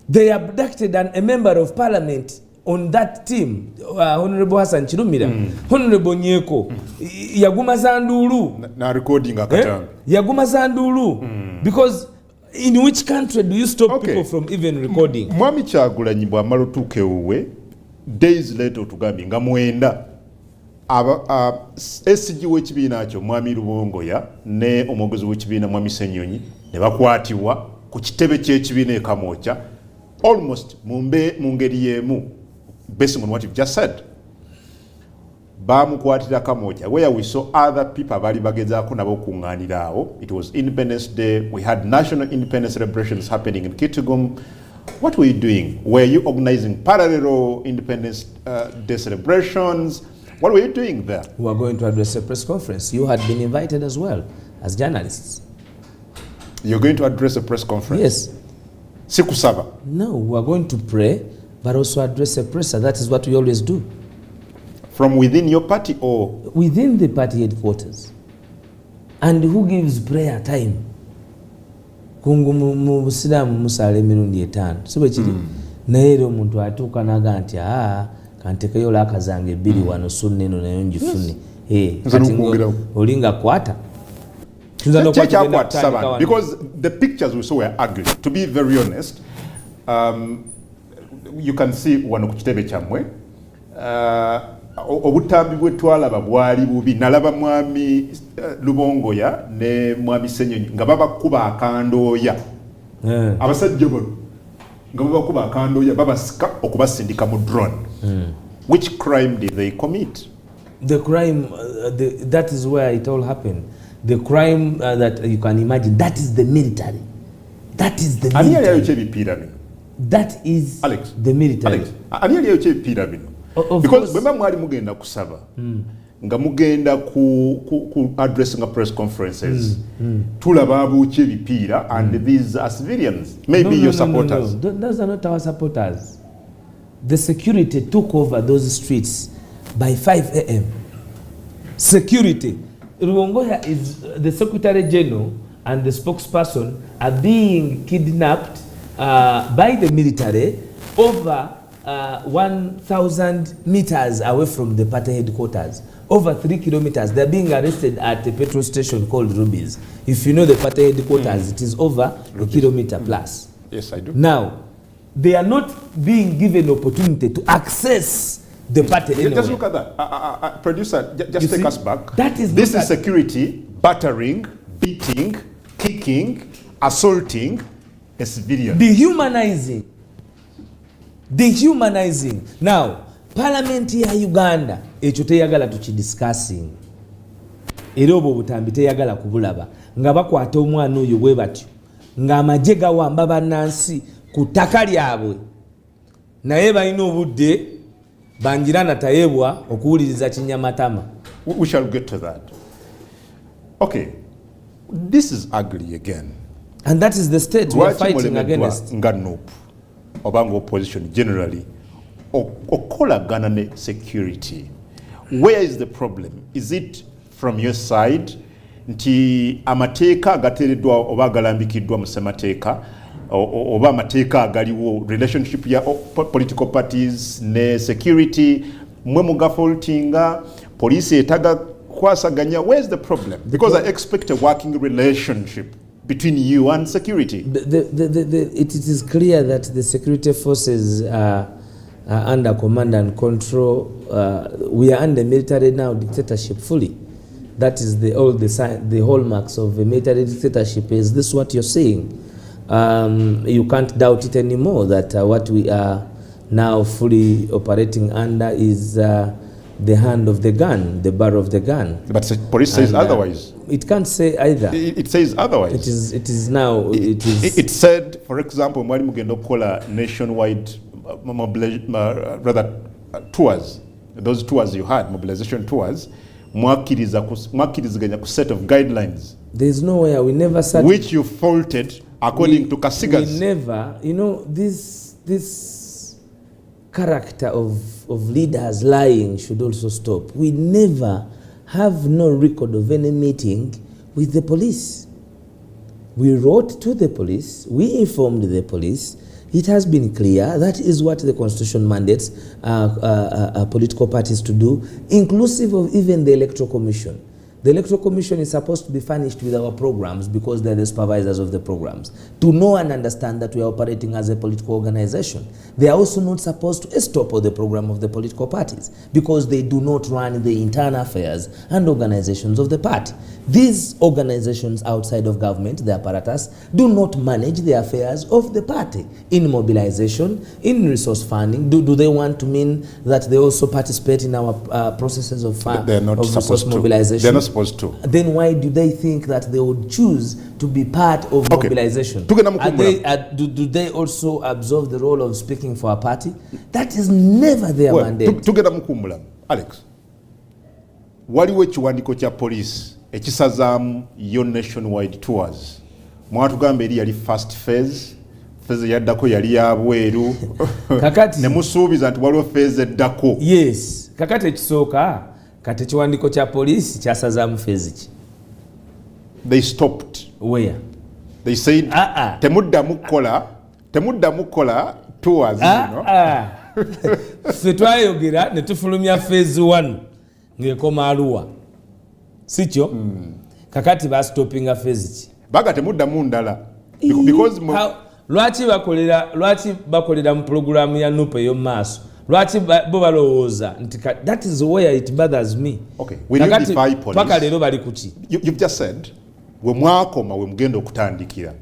they abducted a member of parliament on that team, Honorable Hassan Chirumira, Honorable Nyeko, Yaguma Zandulu. Na recording akatambi. Yaguma Zandulu. Because in which country do you stop people from even recording? Mwami Kyagulanyi bw'amala otuuka ewuwe, days later otugambi nga 9 SG w'ekibiina kyo Mwami Lubongoya ne omwogezi w'ekibiina Mwami Senyonyi ne bakwatibwa ku kitebe ky'ekibiina e Kamwokya almost mu ngeri y'emu, based on what you've just said. Bamukwatira Kamwokya, where we saw other people abali bagezaako nabo okuŋŋaanira awo. It was Independence Day. We had national independence celebrations happening in Kitgum. What were you doing? Were you organizing parallel Independence Day celebrations? What were you doing there? We were going to address a press conference. You had been invited as well as journalists. You're going to address a press conference? Yes. Sikusaba? No, we are going to pray, but also address a presser. That is what we always do. From within your party or? Within the party headquarters. And who gives prayer time? Kungu musiramu musale mirundi etano. Sibe chiri. Naero omuntu atuuka naga nti kantekayo laka zange bbiri wano sunne eno nayo njifune. Olinga kwata. Because the pictures we saw were ugly. To be very honest, you can see wano ku kitebe kyamwe obutambi bwetwalaba bwali bubi. Nalaba mwami Lubongoya ne mwami Senyonyi nga babakuba akandooya. Abasajja bono nga babakuba akandooya babasika okubasindika mu drone. Which crime did they commit? The crime, that is where it all happened. The crime that you can imagine, that is the military. That is the military. That is Alex, the military. Alex, because when mwali mugenda kusaba nga mugenda ku addressing press conferences tulaba abuuche ebipiira and these are civilians, maybe your supporters. No. Those are not our supporters. The security took over those streets by 5 a.m. Security. Ruongoya is the Secretary General and the spokesperson are being kidnapped by the military over 1,000 meters away from the party headquarters. Over 3 kilometers. They're being arrested at a petrol station called Ruby's. If you know the party headquarters, it is over a kilometer plus. Yes, I do. Now, they are not being given opportunity to access the party anywhere. Just look at that. Producer, just take us back. This is security battering, beating, kicking, assaulting a civilian. Dehumanizing. Now, Parliament ya Uganda, ekyo teyagala tukidiscussing. Era obwo butambi teyagala kubulaba. Nga bakwata omwana oyo bwe batyo. Nga amagye gawamba bannansi ku ttaka lyabwe. Naye balina obudde bangira natayebwa okuwuliriza kinyamatama. We shall get to that. Okay. This is ugly again. And that is the state we are fighting against. Nga NUP obanga opposition generally okolagana ne security. Where is the problem? Is it from your side nti amateeka agateereddwa oba agalambikiddwa mu ssemateeka oba amateeka agaliwo relationship ya political parties ne security mwe mugafaultinga police etaga kwasaganya? Where's the problem? Because I expect a working relationship between you and security. It is clear that the security forces are under command and control. We are under military now dictatorship fully. That is the hallmarks of a military dictatorship. Is this what you're saying? You can't doubt it anymore that what we are now fully operating under is the hand of the gun, the barrel of the gun. But the police says otherwise. It can't say either. It says otherwise. It is now. It said, for example, mwali mugenda okukola nationwide tours. Those tours you had, mobilization tours, mwakiriziganya ku set of guidelines. There is nowhere we never said. Which you faulted according to Kasigas. We never, this character of leaders lying should also stop. We never have no record of any meeting with the police. We wrote to the police, we informed the police. It has been clear that is what the Constitution mandates political parties to do, inclusive of even the Electoral Commission. The Electoral Commission is supposed to be furnished with our programs because they're the supervisors of the programs, to know and understand that we are operating as a political organization. They are also not supposed to stop the program of the political parties because they do not run the internal affairs and organizations of the party. These organizations outside of government, the apparatus, do not manage the affairs of the party in mobilization, in resource funding. Do they want to mean that they also participate in our processes of resource mobilization? They're not supposed to. Then why do they think that they would choose to be part of mobilization? Do they also absorb the role of speaking for a party? That is never their mandate. Tugenda mukumbula. Alex, waliwo ekiwandiiko kya police ekisazaamu yo nationwide tours. Mwatugamba eri yali first phase yaddako yali yabweru. Kakati nemusuubiza nti waliwo phase eddako. Yes. Kakati ekisooka kati ekiwandiiko kya police kyasazaamu phase ki? They stopped. Where? They said temuddamu kukola tours. Ffe twayogera ne tufulumya phase 1 ng'ekoma Arua. Sikyo? Kakati bastoppinga phase ki? Baga temuddamu ndala. Because lwaki bakolera mu programu ya NUP ey'omumaaso? Lwaki bo balowooza nti that is where it bothers me. Okay, when you defy police, paka lero bali kuki? You've just said we mwakoma we mugenda okutandikira.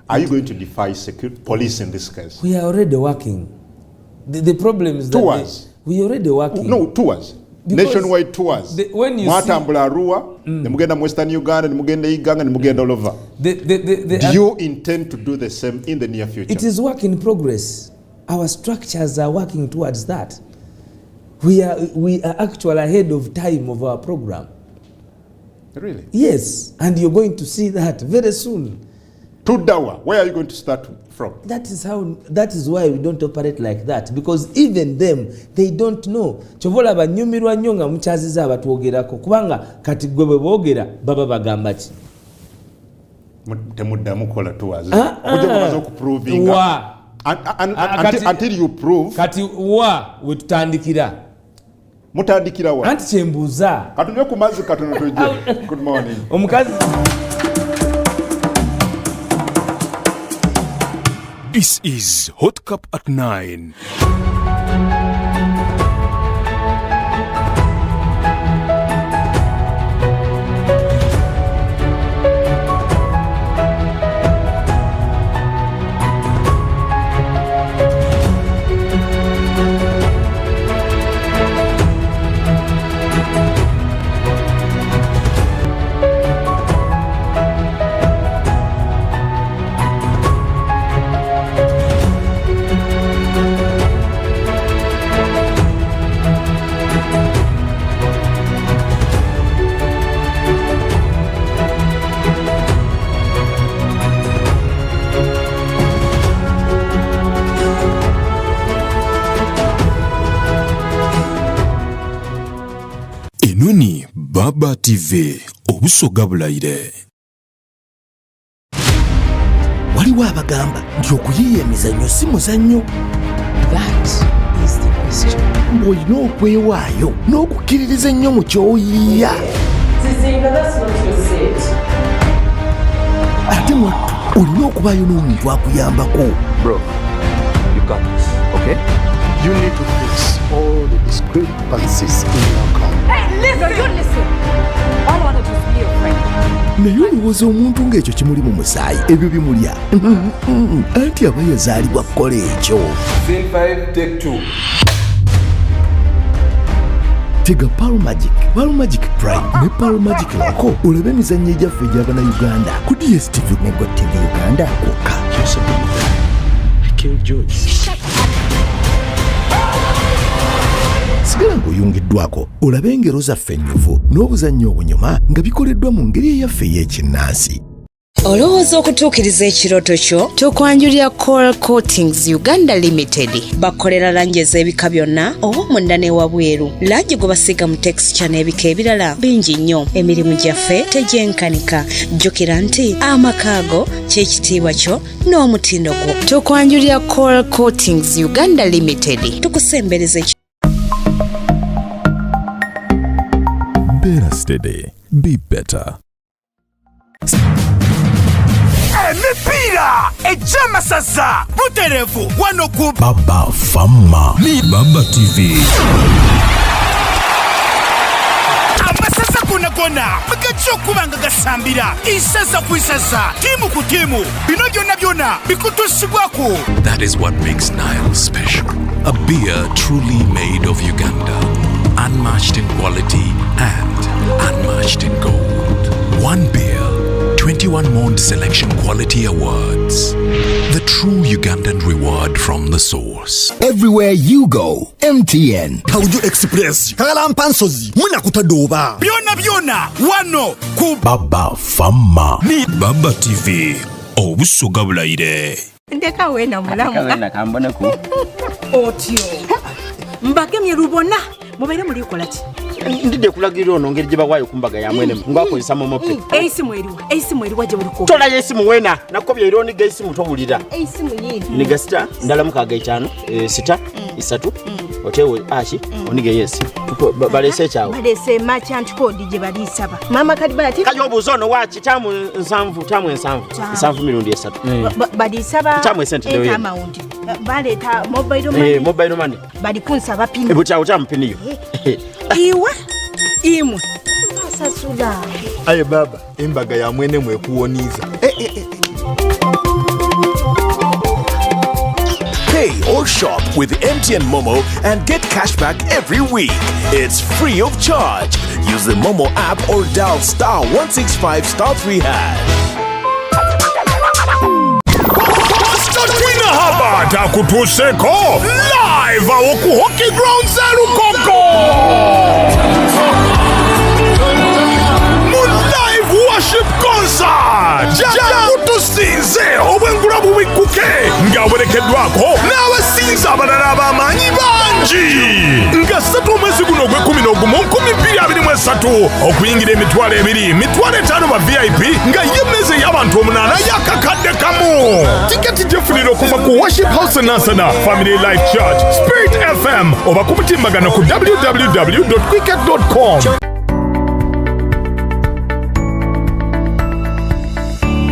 Are you going to defy police in this case? We are already working. The problem is that we are already working. No, tours. Nationwide tours. When you Mwatambula Arua, nemugenda Western Uganda, nemugenda Iganga, nemugenda all over. Do you intend to do the same in the near future? It is work in progress. Our structures are working towards that. We are actually ahead of time of our program. Really? Yes, and you're going to see that very soon. Tudawa, where are you going to start from? That is why we don't operate like that, because even them, they don't know. Chovola banyumirwa nnyo nga mukyaziza abatwogerako kubanga kati gwe bwe boogera baba bagamba ki? Temuddamu kola tours. Kuja kuproving. Until you prove. Kati we tutandikira. Mutandikira wa? Anti kyembuuza. Katunye ku mazzi katono tojje. Good morning. Omukazi. This is Hot Cup at 9. Enoni Baba TV obusoga bulayire. Waliwo abagamba nti okuyiiya emizannyo si muzannyo. That is the question. Olina okwewaayo n'okukkiririza ennyo mu ky'oyiiya. Ate mwattu olina okubaayo n'omuntu akuyambako. Bro, you got this, okay? You need to fix all the discrepancies in your account. Hey, listen! You listen! All I want to do is be your friend. Naye olowooza omuntu ng'ekyo kimuli mu musaayi ebyo bimulya. Anti aba yazaalibwa kukola ekyo. Scene 5, take 2. Tega Parliamentary, Parliamentary Prime ne Parliamentary Loco olabe emizannyo egyaffe egy'Abannayuganda ku DSTV ne GOTV Uganda kwokka. I killed George. Sigala ng'oyungiddwako olabe engero zaffe ennyuvu n'obuzannyo obunyuma nga bikoleddwa mu ngeri eyaffe ey'ekinnansi. Olowooza okutuukiriza ekirooto kyo tukwanjulira Coral Coatings Uganda Limited bakolera langi ez'ebika byonna ow'omunda n'ewabweru. Langi gwe basiiga mu texture n'ebika ebirala bingi nnyo. Emirimu gyaffe tegyenkanika. Jjukira nti amakaago ky'ekitiibwa kyo n'omutindo gwo. Tukwanjulira Coral Coatings Uganda Limited. Tukusembereza Better steady, be better. Emipira ejamasaza buterevu wano ku Baba Fama ni Baba TV. Amasasa kona mugachokubanga gasambira isaza ku isaza timu ku timu bino byonna bikutusibwako. That is what makes Nile special. A beer truly made of Uganda, unmatched in quality and unmatched in gold. One beer, 21 Mond Selection Quality Awards. The true Ugandan reward from the source. Everywhere you go, MTN. Kauju Express. Kalampansozi. Muna kutadoba. Byona wano ku Baba Fama ni Baba TV. Obusoga bulaire. Ndeka wena mulamu. Wena kambona ku. Otyo. Mbakemye rubona. Mubaire muri kola ki? Ndide kulagirira ono ngeri giba kwayo kumbaga ya mwene ngwakozesa momope. Eisimu eriwa je buliko. Tola yesimu wena nakobya ironi geisimu tobulira. Eisimu yini? Niga sita ndala mukaga 5 sita isatu otewe ashi onige yes. Balese chawo. Balese merchant code je balisaba. Mama kadiba ati kayo buzono wachi tamu nsanvu mirundi esatu. Balisaba tamu sente dewe. Amount. Baleta mobile money. Mobile money. Balikunsa bapini. Ebucha utampini yo. Iwa imwe sasula aye baba embaga ya mwene mwekuwoniza. Pay or shop with MTN Momo and get cashback every week. It's free of charge. Use the Momo app or dial *165*3#. Twina haba takutuseko live awoku hockey ground za Lukoko. Live worship concert. Jakutusinze obwengula bubikuke ngawerekeddwako n'abasinza abalala abamanyi bangi nga 3 mwezi guno gwe 11/2023 okuyingira emitwalo 2 mitwalo 5 ba VIP nga yemeze y'abantu 8 yakakadde kamu. Tiketi jefunira okuva ku Worship House Nansana Family Life Church Spirit FM oba ku mutimbagano ku www.quicket.com.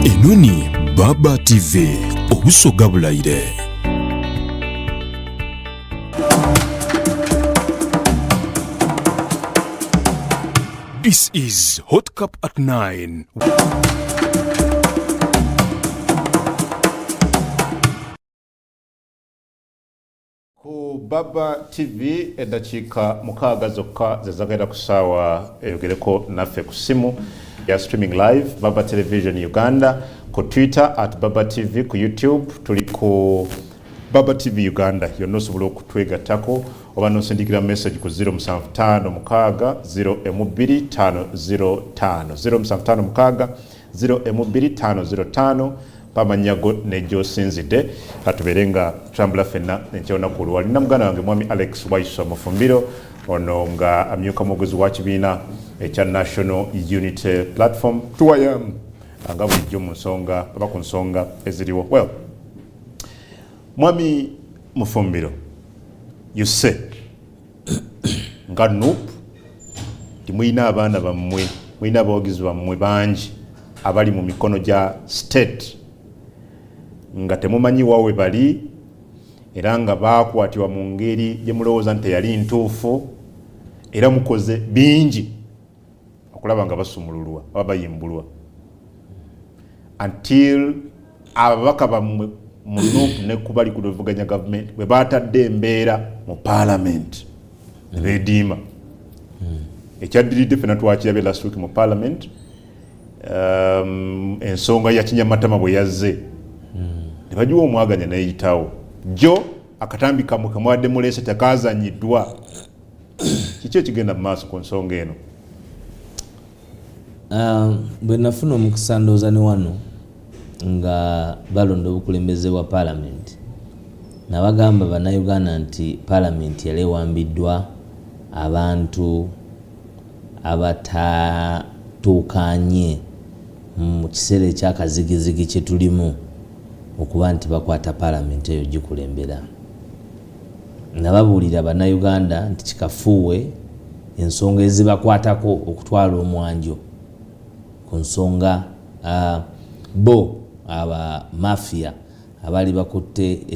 Enoni Baba TV obusoga bulaire. This is Hot Cup at 9. Ku Baba TV eddakiika 6 zokka zezagenda ku ssaawa eyogereko naffe ku simu ya streaming live Baba Television Uganda, ku Twitter @Baba TV, ku YouTube tuli ku Baba TV Uganda. Yonna osobola okutwegattako oba n'osindikira message ku 07556 02505 07556 pamanyago nejosinzide katubere nga tutambula fenna nekyona ku luwali na muganda wange mwami Alex Waiswa Mufumbiro ono nga amyuka mugozi wa kibiina ekya National Unity Platform tuwaya nga bulijjo mu nsonga oba ku nsonga eziriwo. Well, mwami Mufumbiro, you say nga NUP timuyina abaana bammwe muyina abawagizi bammwe bangi abali mu mikono gya state nga temumanyi wawe bali era nga bakwatibwa mu ngeri gye mulowooza nti yali ntuufu era mukoze bingi okulaba nga basumululwa oba bayimbulwa until ababaka bammwe mu NUP ne kubali ku lwevuganya gavumenti bwe batadde embeera mu Parliament ne beediima ekyaddiridde ffenna twakirabye last week mu Parliament. Ensonga ya Kinyamatama bwe yazze ne bagiwa omwaganya neyitawo jo akatambi kamwe kamwadde mulese tekazanyiddwa. Kiki ekigenda mu maaso ku nsonga eno? Bwe nafuna omukisa ndowooza ne wano nga balonda obukulembeze bwa Parliament nabagamba bannayuganda nti Parliament yali ewambiddwa abantu abatatuukanye mu kiseera ekyakazigizigi kye tulimu okuba nti bakwata Parliament eyo gikulembera. Nababuulira bannayuganda nti kikafuuwe ensonga ezibakwatako okutwala omwanjo ku nsonga bo aba mafia abali bakutte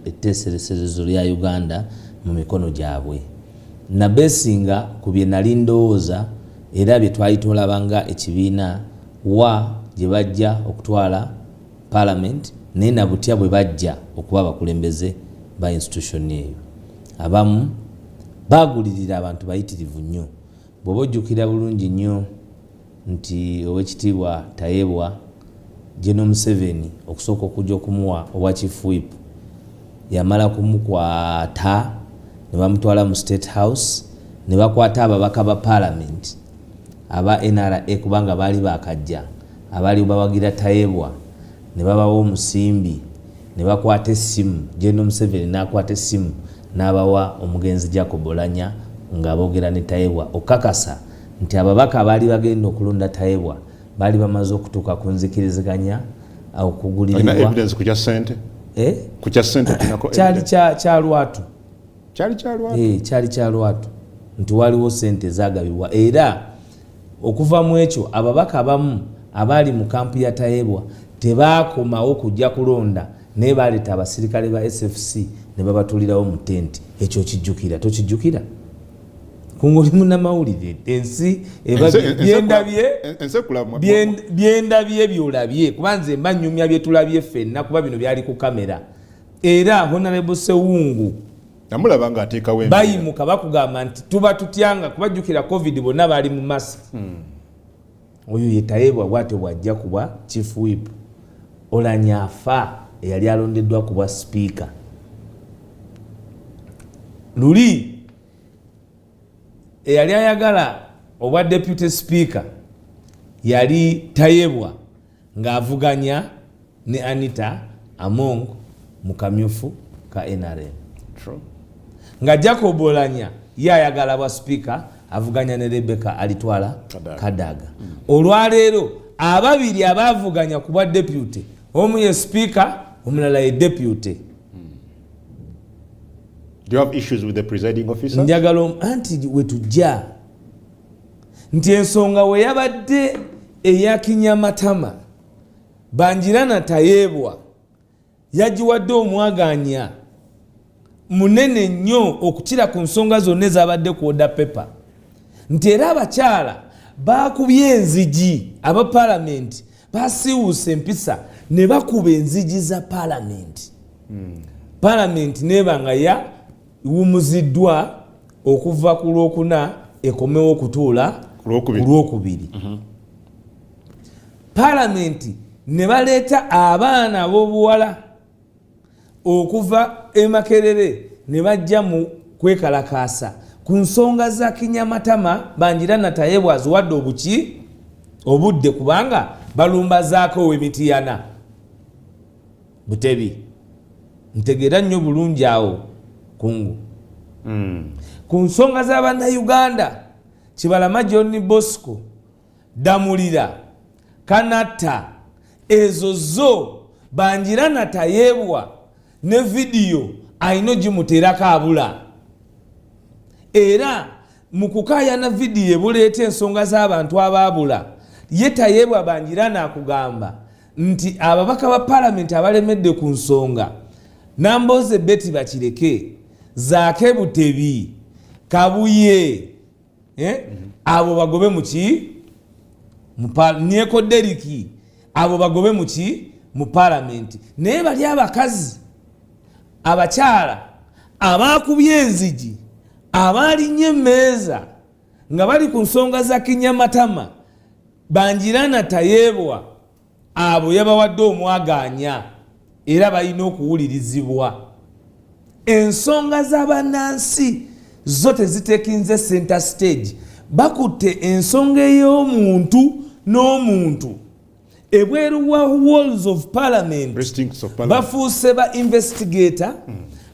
etteesereserezo lya Uganda mu mikono gyabwe. Nabesinga ku bye nali ndowooza era bye twali tulabanga ekibiina wa gye bajja okutwala Parliament naye nabutya bwe bajja okuba abakulembeze ba institution eyo. Abamu bagulirira abantu bayitirivu nnyo bw'ojjukira bulungi nnyo nti owekitiibwa Tayebwa General Museveni okusooka okujja okumuwa obwa chief whip yamala kumukwata ne bamutwala mu State House ne bakwata ababaka ba Parliament aba NRA kubanga baali bakajja abaali bawagira Tayebwa ne babawa omusimbi ne bakwata essimu General Museveni n'akwata essimu n'abawa omugenzi Jacob Olanya nga boogera ne Tayebwa okakasa nti ababaka abaali bagenda okulonda Tayebwa baali bamaze okutuuka ku nzikiriziganya okugulirirwa evidence ku kya ssente ku kya ssente kinako kyali kya lwatu kyali kya lwatu nti waliwo ssente zaagabibwa era okuva mu ekyo ababaka abamu abaali mu kampu ya Tayebwa tebaakomawo kujja kulonda naye baleeta abasirikale ba SFC ne babatulirawo mu tenti. Ekyo kijjukira tokijjukira kungoli munnamawulire ensi byendabye byolabye kubanze mba nnyumya bye tulabye ffenna kuba bino byali ku kamera era Honorable Sewungu namulaba nga ateekawo bayimuka bakugamba nti tuba tutyanga kubajjukira covid bonna baali mu mask oyo ye Tayebwa bw'atyo bw'ajja kuba chief whip Olanya afa eyali alondeddwa kuba speaker luli eyali ayagala obwa deputy speaker yali Tayebwa ng'avuganya ne Anita Among mu kamyufu ka NRM nga Jacob Olanya yayagala bwa speaker avuganya ne Rebecca alitwala Kadaga olwaleero ababiri abavuganya ku bwa deputy omu ye speaker omulala ye deputy. Do you have issues with the presiding officer? Njagalo anti wetujja nti ensonga we yabadde eyakinyamatama Banjirana Tayebwa yagiwadde omwaganya munene nnyo okukira ku nsonga zonna ezabadde ku order paper nti era abakyala bakubye enzigi aba parliament basiwusa empisa ne bakuba enzigi za parliament parliament nebanga ya wumuziddwa okuva ku Lwokuna ekomewo okutuula ku Lwokubiri. Parliament ne baleeta abaana b'obuwala okuva e Makerere ne bajja mu kwekalakaasa ku nsonga za kinyamatama Banjirana Tayebwa aziwadde obudde kubanga balumbazaako Emitiyana Butebi ntegeera nnyo bulungi awo kungu ku nsonga z'Abannayuganda Kibalama John Bosco Damulira Kanata ezo zo Banjirana Tayebwa ne video ayino gimuteerako abula era mu kukaayana video ebuleeta ensonga z'abantu abaabula ye Tayebwa Banjirana akugamba nti ababaka ba parliament abalemedde ku nsonga Namboze Betty bakireke Zaake Butebi Kabuye abo bagobe muki Nieko Deriki abo bagobe muki mu parliament naye bali abakazi abakyala abakubye enzigi abalinye emmeeza nga bali ku nsonga za kinyamatama Banjirana Tayebwa abo yabawadde omwaganya era balina okuwulirizibwa. Ensonga z'abannansi zo tezitekinze center stage bakutte ensonga ey'omuntu n'omuntu ebweru wa walls of parliament bafuuse ba investigator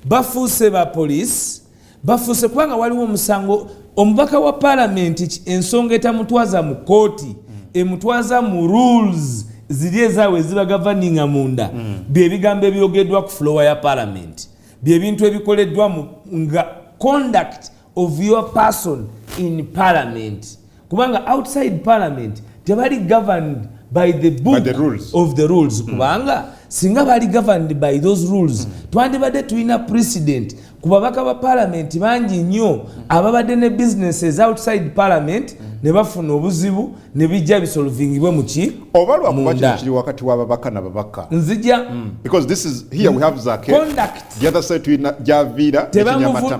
bafuuse ba police bafuuse kubanga waliwo omusango omubaka wa parliament ensonga etamutwaza mu kooti emutwaza mu rules ziri ezaawe eziba governinga munda byebigambo ebyogeddwa ku floor ya parliament byebintu ebikoleddwa nga conduct of your person in parliament kubanga outside parliament tebali governed by the book of the rules kubanga singa bali governed by those rules twandibadde tulina precedent ku babaka ba parliament bangi nnyo ababadde ne businesses outside parliament ne bafuna obuzibu ne bijja bisolvingibwe muki oba lwakuba kiri wakati w'ababaka n'ababaka nzija because this is here we have Zake conduct the other side tulina Javira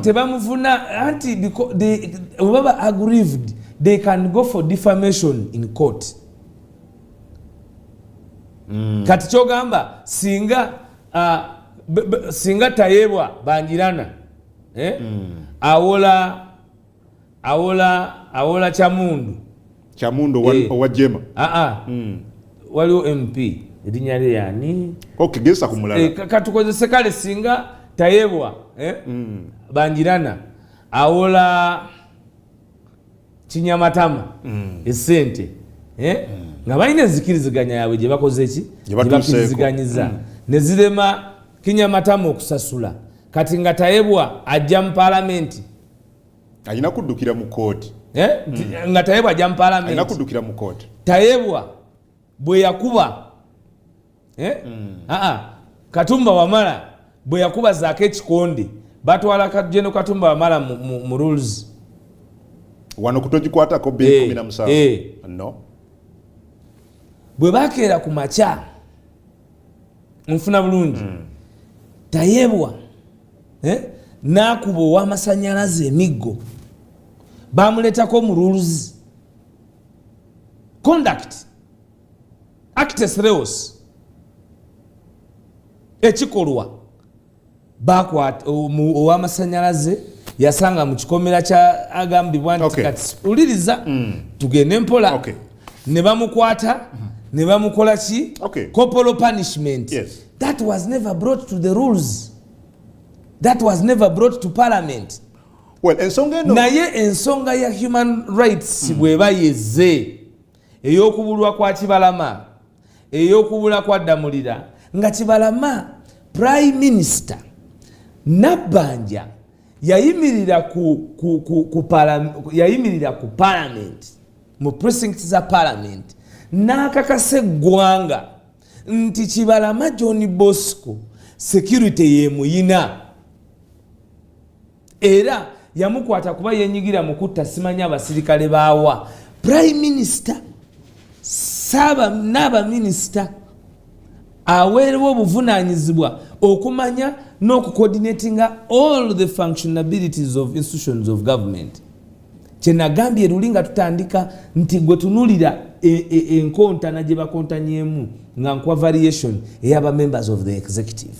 tebamuvuna anti baba aggrieved they can go for defamation in court. Kati kyogamba singa singa tayebwa Banjirana awola Kyamundu owajema waliwo MP erinnya lye yani gesa kumulala katukozese kale singa tayebwa Banjirana awola Kinyamatama esente nga balina enzikiriziganya yaabwe gye bakoze ki gye bakiriziganyiza ne zirema Kinyamatama okusasula kati nga tayebwa ajja mu Parliament alina kuddukira mu kooti nga tayebwa ajja mu Parliament alina kuddukira mu kooti tayebwa bwe yakuba Katumba Wamala bwe yakuba zaako ekikonde batwala General Katumba Wamala mu rules wano kutogikwatako B17 no bwe bakeera ku makya nfuna bulungi tayebwa n'akuba ow'amasanyalaze emiggo bamuleetako mu rules conduct actes reos ekikolwa bakwata ow'amasanyalaze yasanga mu kikomera kya agambibwa nti kati uliriza tugende mpola ne bamukwata ne bamukola ki corporal punishment. That was never brought to the rules, that was never brought to Parliament. Naye ensonga ya human rights bweba yeze ey'okubulwa kwa Kibalama ey'okubula kwa Ddamulira nga Kibalama Prime Minister Nabbanja yayimirira ku Parliament mu precincts za Parliament n'akakasa eggwanga nti Kibalama John Bosco security yemuyina era yamukwata kuba yenyigira mu kutta simanya abasirikale baawa Prime Minister n'aba Minister aweerwa obuvunaanyizibwa okumanya n'okucoordinatinga all the functionalities of institutions of government. Kyenagambye luli nga tutandika nti gwe tunulira enkontana gye bakontanyemu nga nkwa variation ey'aba members of the executive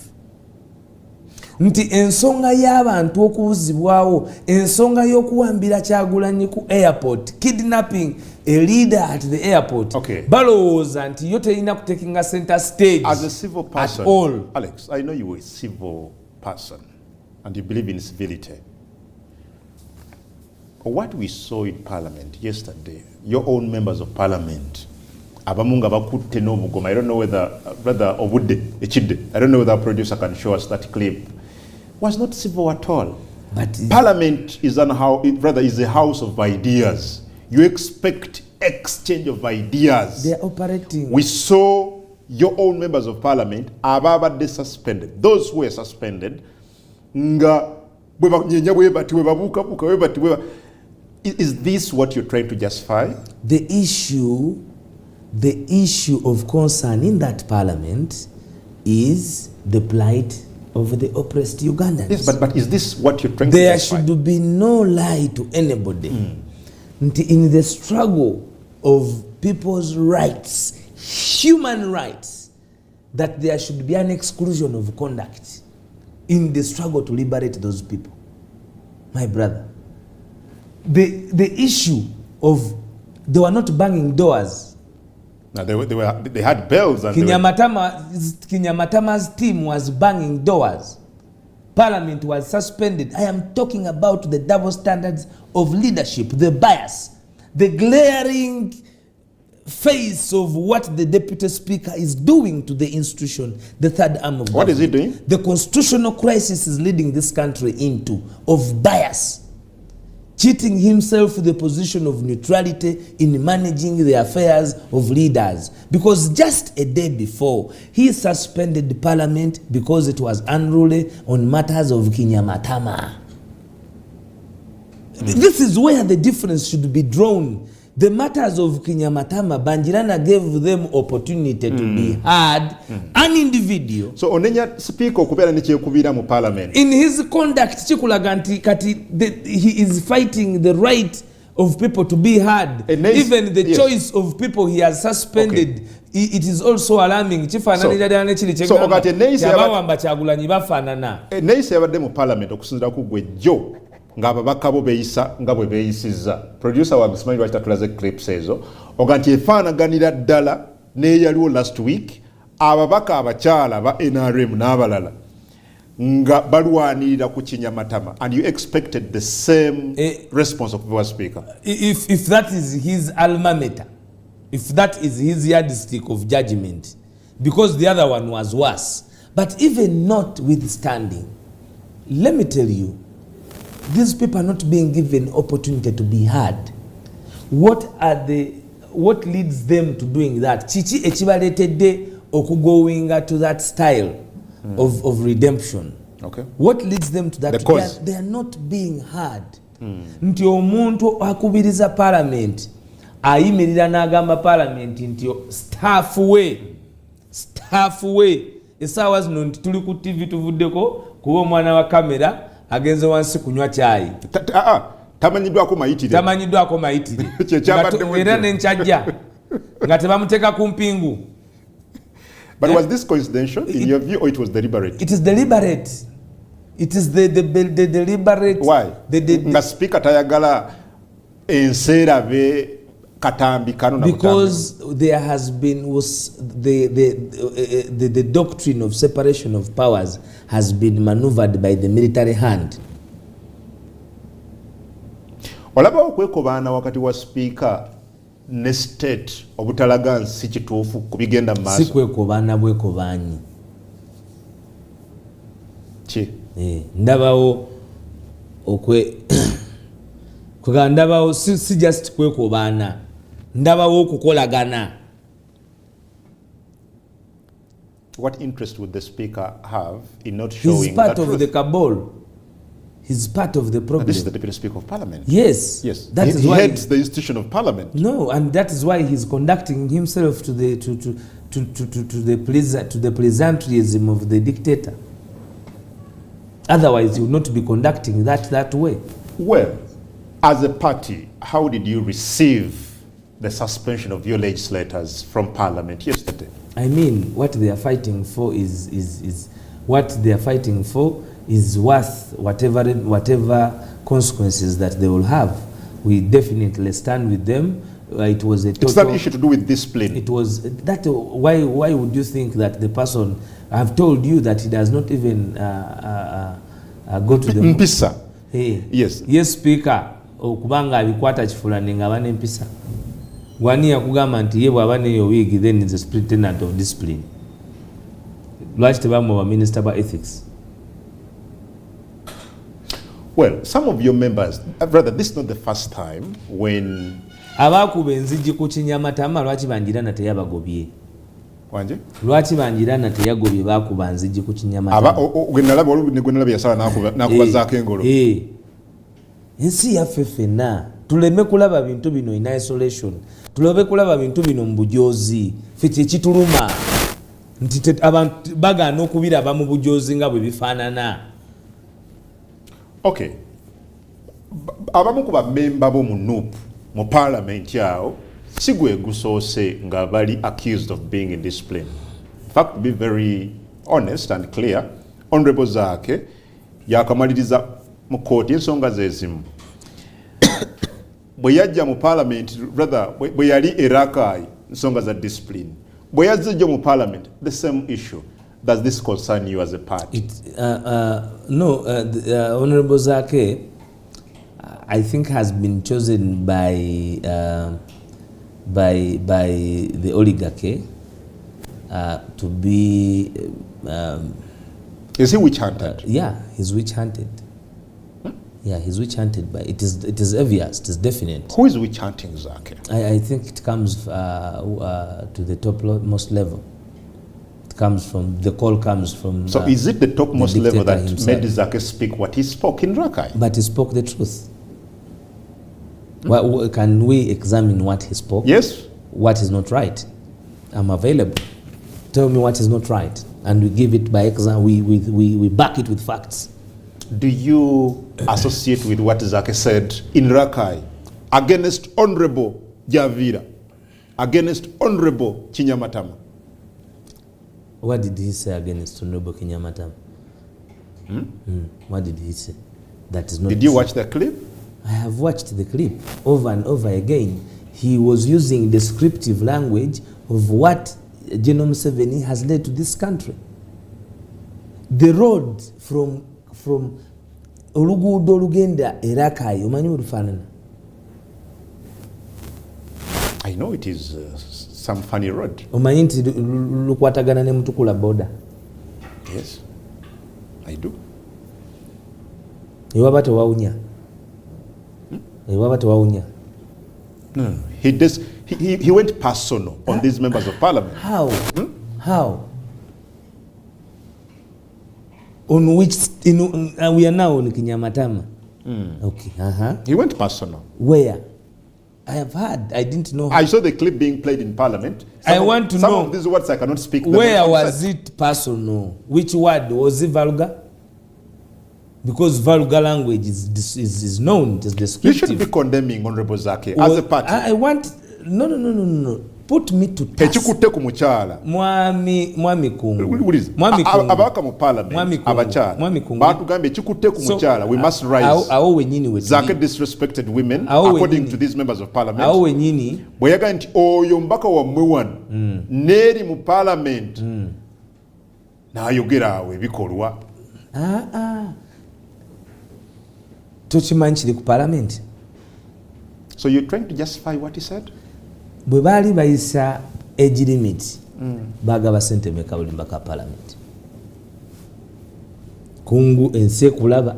nti ensonga y'abantu okubuzibwawo ensonga y'okuwambira Kyagulanyi ku airport kidnapping a leader at the airport balowooza nti yo terina kutekinga center stage as a civil person at all. Alex, I know you are a civil person and you believe in civility. What we saw in Parliament yesterday, your own members of Parliament, abamunga bakutte n'obugoma. I don't know whether brother Obudde Echide, I don't know whether our producer can show us that clip, was not civil at all. But Parliament is a house of ideas. You expect exchange of ideas. They are operating. We saw your own members of Parliament ababadde suspended. Those who were suspended nga is this what you're trying to justify? The issue of concern in that Parliament is the plight of the oppressed Ugandans. Yes, but is this what you're trying to justify? There should be no lie to anybody. In the struggle of people's rights, human rights, that there should be an exclusion of conduct in the struggle to liberate those people. My brother, the issue of they were not banging doors. No, they had bells. And Kinyamatama's team was banging doors. Parliament was suspended. I am talking about the double standards of leadership, the bias, the glaring face of what the Deputy Speaker is doing to the institution, the third arm of government. What is he doing? The constitutional crisis is leading this country into of bias. Cheating himself the position of neutrality in managing the affairs of leaders. Because just a day before, he suspended the Parliament because it was unruly on matters of Kinyamatama. This is where the difference should be drawn. The matters of Kinyamatama, Banjirana gave them opportunity to be heard, an individual. So onenya speaker okubera nekyekubira mu Parliament. In his conduct, he is fighting the right of people to be heard. Even the choice of people he has suspended, it is also alarming. Neise yabadde mu parliament okusinzira ku gwe jjo ng'ababaka bo beeyisa nga bwe beeyisizza. Producer wange simanyi lwaki tatulaze clips ezo oga nti efaanaganira ddala n'eyaliwo last week ababaka abakyala ba NRM n'abalala nga balwanirira ku kinyamatama, and you expected the same response of our speaker. If that is his alma mater, if that is his yardstick of judgment, because the other one was worse. But even notwithstanding, let me tell you, these people are not being given opportunity to be heard. What leads them to doing that? Chichi echibaletedde okugoinga to that style of redemption. Okay. What leads them to that? They are not being heard. Nti omuntu akubiriza parliament ayimirira n'agamba parliament nti staff we esaawa zino nti tuli ku TV tuvuddeko kuba omwana wa kamera agenze wansi kunywa chai. Tamanyiddwako mayitire era nenkyajja nga tebamuteeka ku mpingu. But was this coincidental in your view, or it was deliberate? It is deliberate. It is the deliberate. Why? Nga speaker tayagala enseera be katambi kano na because there has been the doctrine of separation of powers has been maneuvered by the military hand. Olaba okwekobaana wakati wa speaker ne state obutalaga nsi kituufu kubigenda maaso. Si kwekobaana bwekobaanyi. Ndabawo ndabawo si just kwekobaana, ndabawo okukolagana. What interest would the speaker have in not showing He's part that of truth? the cabal. He's part of the problem. And this is the Deputy Speaker of Parliament. Yes. That is why he heads the institution of Parliament. No, and that is why he's conducting himself to the pleasantryism of the dictator. Otherwise, he would not be conducting that way. Well, as a party, how did you receive the suspension of your legislators from Parliament yesterday? I mean, what they are fighting for is worth whatever consequences that they will have. We definitely stand with them. It was a total. It's an issue to do with discipline. It was that. Why would you think that the person? I've told you that he does not even go to the mpisa. Hey. Yes. Yes, Speaker. Okubanga abikwata kifulani nga bane mpisa. Wani yakugamba nti ye bwaba neyo wig then is a superintendent of discipline. Lwaki tebamuwa minister ba ethics? Well, some of your members, rather, this is not the first time when abakuba enzigi ku kinyamatama lwaki banjirana teyabagobye. Wanje? Lwaki banjirana teyagobye bakuba nzigi ku kinyamatama. Gwenalaba yasala nakubazaako engolo. Ensi yaffe ffenna tuleme kulaba bintu bino in isolation. Tulebe kulaba bintu bino mu bujoozi. Ffe kyekituluma nti abantu bagaana okubiraba mu bujoozi nga bwe bifaanana. Okay. Abamu ku bamemba b'omu NUP mu parliament yawo si gwe gusoose nga bali accused of being indisciplined. In fact, to be very honest and clear, Honorable Zaake yakamaliriza mu kooti ensonga zezimu. Bwe yajja mu parliament, rather bwe yali Rakai ensonga za discipline. Bwe yazze mu parliament, the same issue. Does this concern you as a party? No, Honorable Zaake, I think has been chosen by the oligarchy to be. Is he witch hunted? Yeah, he's witch hunted. Yeah, he's witch hunted. But it is obvious. It is definite. Who is witch hunting Zaake? I think it comes to the topmost level. The call comes from. So is it the topmost level that made Zaake speak what he spoke in Rakai? But he spoke the truth. Can we examine what he spoke? Yes. What is not right? I'm available. Tell me what is not right, and we give it by exam. We back it with facts. Do you associate with what Zaake said in Rakai against Honorable Javira, against Honorable Kinyamatama. What did he say against Honorable Kinyamatama? What did he say? That is not. Did you watch the clip? I have watched the clip over and over again. He was using descriptive language of what General Museveni has led to this country. The road from Olugudo Lugenda Erakai, omanyi urufanana? I know it is some funny road. Omanyi nti lukwatagana ne Mutukula border? Yes, I do. Ewaba tewawunya? Ewaba tewawunya? No. He went personal on these members of parliament. How? How? On which we are now on Kinyamatama. Okay. He went personal. Where? I have heard. I didn't know. I saw the clip being played in parliament. I want to know. Some of these words I cannot speak. Where was it personal? Which word? Was it vulgar? Because vulgar language is known, it is descriptive. You should be condemning Honorable Zake as a party. I want... No. Put me to task. Echikutte ku mukyala. Mwami kungu. Abaka mu parliament. Abachala. Batugambye echikutte ku mukyala. We must rise. Zake disrespected women according to these members of parliament. Bwe yaga nti oyo mbaka wammwe wano neeri mu parliament. N'ayogera awo ebikolwa. Tochimanyi kiri ku parliament. So you're trying to justify what he said? Bwe baali bayisa age limit bagaba sente meka buli mbaka parliament. Kungu ensi ekulaba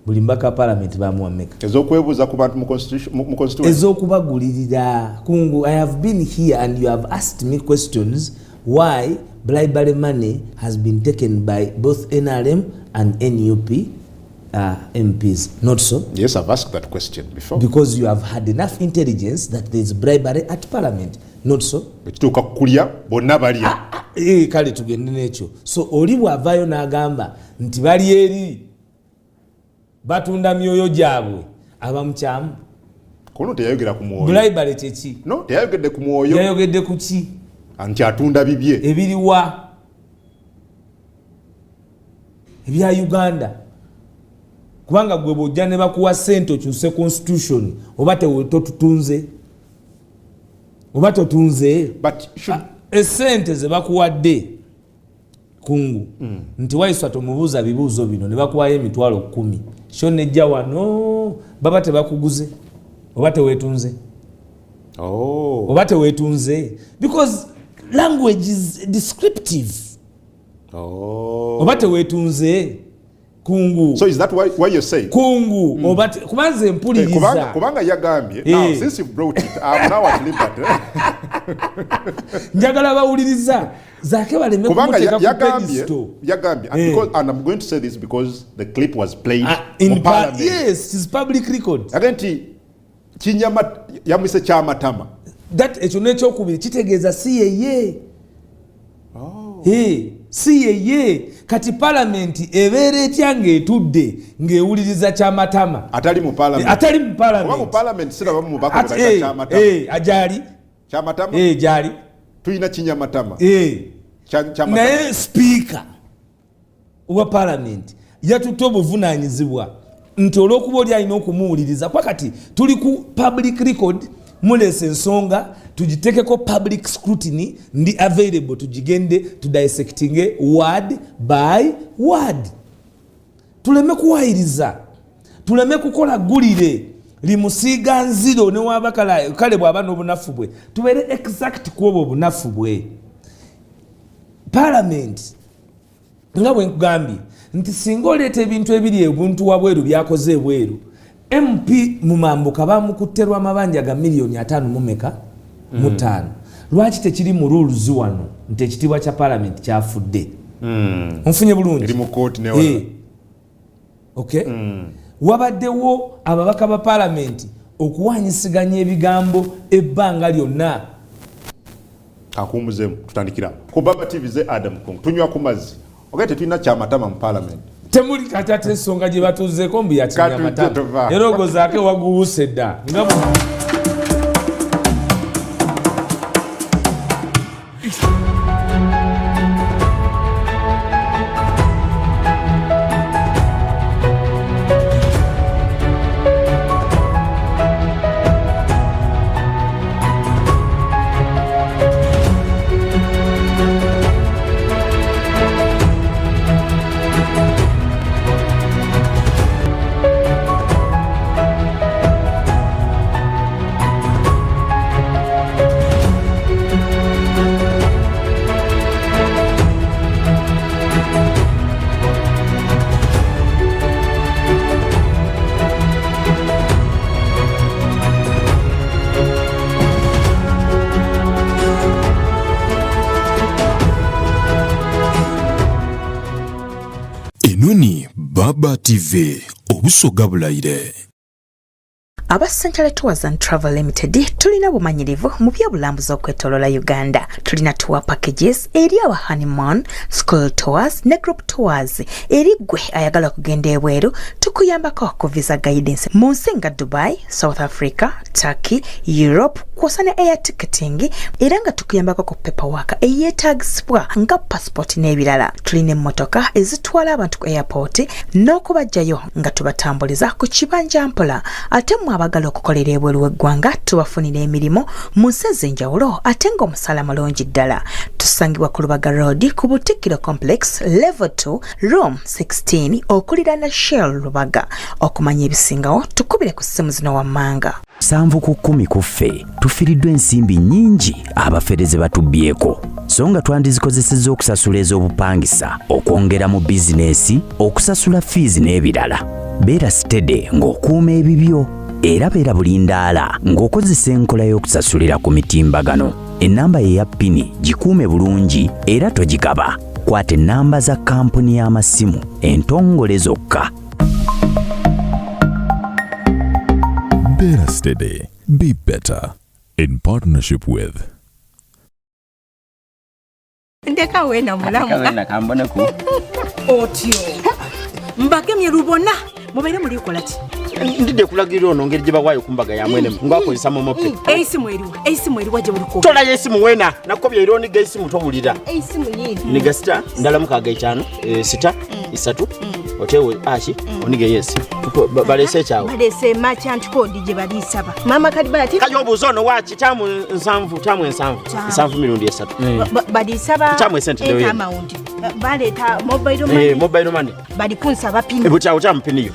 buli mbaka parliament bamuwa meka. Ez'okwebuuza ku bantu mu constitution. Ez'okubagulirira. Kungu, I have been here and you have asked me questions why bribery money has been taken by both NRM and NUP MPs. Not so? Yes, I've asked that question before. Because you have had enough intelligence that there is bribery at parliament. Not so? Ekituuka kukulya bonna balya. Kale tugende n'ekyo. So oli bw'avaayo n'agamba nti bali eri batunda myoyo gyabwe abamukyamu. Kono teyayogera ku mwoyo. Bribery kyeki? No, teyayogedde ku mwoyo. Yayogedde ku ki? Anti atunda bibye. Ebiriwa? Ebya Uganda. Kubanga gwe bojja ne bakuwa ssente okyuse constitution oba totutunze. Oba totunze. But essente ze bakuwadde kungu nti Waiswa tomubuuza bibuuzo bino ne bakuwayo emitwalo 10 sho nejja wano baba tebakuguze oba teweetunze. Oba teweetunze because language is descriptive. Oba teweetunze kungu. So is that why you're saying? Kungu. Oba kubanze mpuliriza. Kubanga yagambye. Now since you brought it, I'm now at liberty. Njagala bawuliriza. Zake baleme kumuteeka ku pedestal. Yagambye. And I'm going to say this because the clip was played in parliament. Yes, it's public record. Agenti Kinyama yamise Kyamatama. That ekyo n'ekyokubiri kitegeeza si yeye. Si yeye kati parliament ebeera etya ng'etudde ng'ewuliriza Kyamatama. Atali mu parliament. Atali mu parliament. Mu parliament sirabamu mubaka bwa Kyamatama. Ajali. Kyamatama. Jali. Tuyina Kinyamatama. Kyamatama. Naye speaker wa parliament yatutte obuvunaanyizibwa nti olw'okuba oli alina okumuwuliriza kwa kati tuli ku public record mulese ensonga tugitekeko public scrutiny ndi available tugigende tudissectinge word by word. Tuleme kuwayiriza, tuleme kukola gulire limusiiga nziro ne wabakala kale bw'aba n'obunafu bwe tubeere exact ku obwo obunafu bwe. Parliament nga bwe nkugambye nti singa oleeta ebintu ebiri ebuntu wabweru byakoze ebweru MP mumambuka bamukutterwa amabanja ga milioni 5 mumeka mutano. Lwaki tekiri mu rules wano nti ekitiibwa kya parliament kyafudde? Onfunye bulungi. Eri mu court ne wala. Okay. Wabaddewo ababaka ba parliament okuwanyisiganya ebigambo ebbanga lyonna. Akumuzemu tutandikira. Ku Baba TV ze Adam Kong. Tunywa ku mazzi. Okay, tetulina Kyamatama mu parliament. temuli katata ensonga gye batuzeeko mbu yakinyamata era ogozaake waguwuse dda Nuni Baba TV obusoga bulayire. Aba Central Tours and Travel Limited tulina bumanyirivu mu byobulambuzi okwetolola Uganda. Tulina tour packages eri aba honeymoon, school tours ne group tours. Eri gwe ayagala kugenda ebweru tukuyambako ku visa guidance mu nsi nga Dubai, South Africa, Turkey, Europe kw'osa ne air ticketing era nga tukuyambako ku paperwork eyeetagisibwa nga passport n'ebirala. Tulina emmotoka ezitwala abantu ku airport n'okubajjayo nga tubatambuliza ku kibanja mpola ate abagala okukolera ebweru w'eggwanga tubafunira emirimu mu nsi ez'enjawulo ate ng'omusala mulungi ddala. Tusangibwa ku Lubaga Road ku Butikiro Complex Level 2 Room 16 okuliraana Shell Lubaga. Okumanya ebisingawo tukubire ku ssimu zino wammanga 7 ku 10 ku ffe tufiiriddwa ensimbi nnyingi abafeereze batubbyeko so nga twandizikozesezza okusasula ez'obupangisa okwongera mu bizinesi okusasula fees n'ebirala. Beera steady ng'okuuma ebibyo era beera bulindaala ng'okozesa enkola y'okusasulira ku mitimbagano. Ennamba ye ya pini gikuume bulungi era togikaba. Kwata ennamba za kampuni y'amasimu entongole zokka. Beera steady, be better in partnership with Ndeka wena mulamu. Wena kambona ku. Otyo. Mbakemye rubona. Mubaire muri kolati. Ndide kulagira ono ngeri gye bagwayo kumbaga ya mwene ngwakozesa momope. Eisimu eriwa gye buli ko. Tola yesimu wena nakobya ironi gesimu tobulira. Eisimu yini. Niga sita ndala mukaga 5 sita 3 otewe ashi onige yes. Balese chawo. Balese merchant code gye balisaba. Mama kadiba ati. Kayo buzono wachi tamu nsanvu 3 balisaba. Tamu sente dewe. Amount. Baleta mobile money. Mobile money. Balikunsa bapini. Ebucha utampini yo.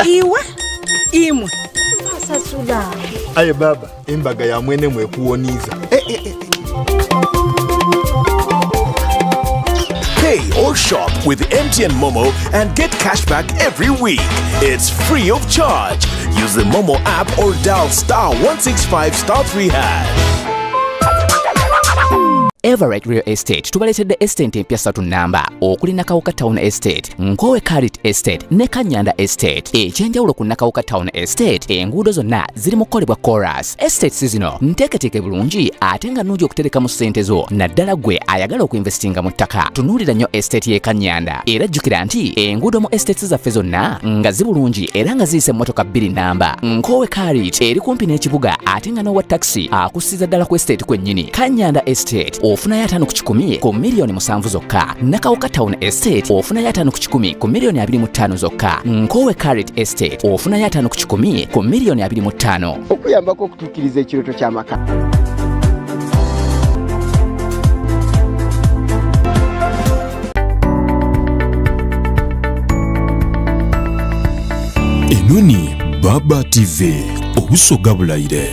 Iwa imwe sasula. Aye baba embaga ya mwene mwekuwoniza. Pay or shop with MTN Momo and get cashback every week. It's free of charge. Use the Momo app or dial *165*3#. Everett Real Estate tubaleetedde estate empya 3 nnamba okuli Nakawuka Town Estate, Nkowe Carit Estate ne Kanyanda Estate. Ekyenjawulo ku Nakawuka Town Estate enguudo zonna ziri mu kukolebwa chorus. Estates zino nteeketeeke bulungi ate nga nnungi okuterekamu ssente zo naddala gwe ayagala okuinvestinga mu ttaka. Tunuulira nnyo estate y'e Kanyanda era jjukira nti enguudo mu estates zaffe zonna nga zibulungi era nga ziyise emmotoka 2 nnamba. Nkowe Carit eri kumpi n'ekibuga ate nga n'owa taxi akussiza ddala ku estate kwennyini. Kanyanda Estate ofuna ya 5 ku 10 ku milioni 7 zokka. Nakawuka Town Estate ofuna ya 5 ku 10 ku milioni 25 zokka. Nkowe Carit Estate ofuna ya 5 ku 10 ku milioni 25. Okuyambako okutuukiriza ekirooto ky'amaka. Nuni Baba TV obusoga bulayire.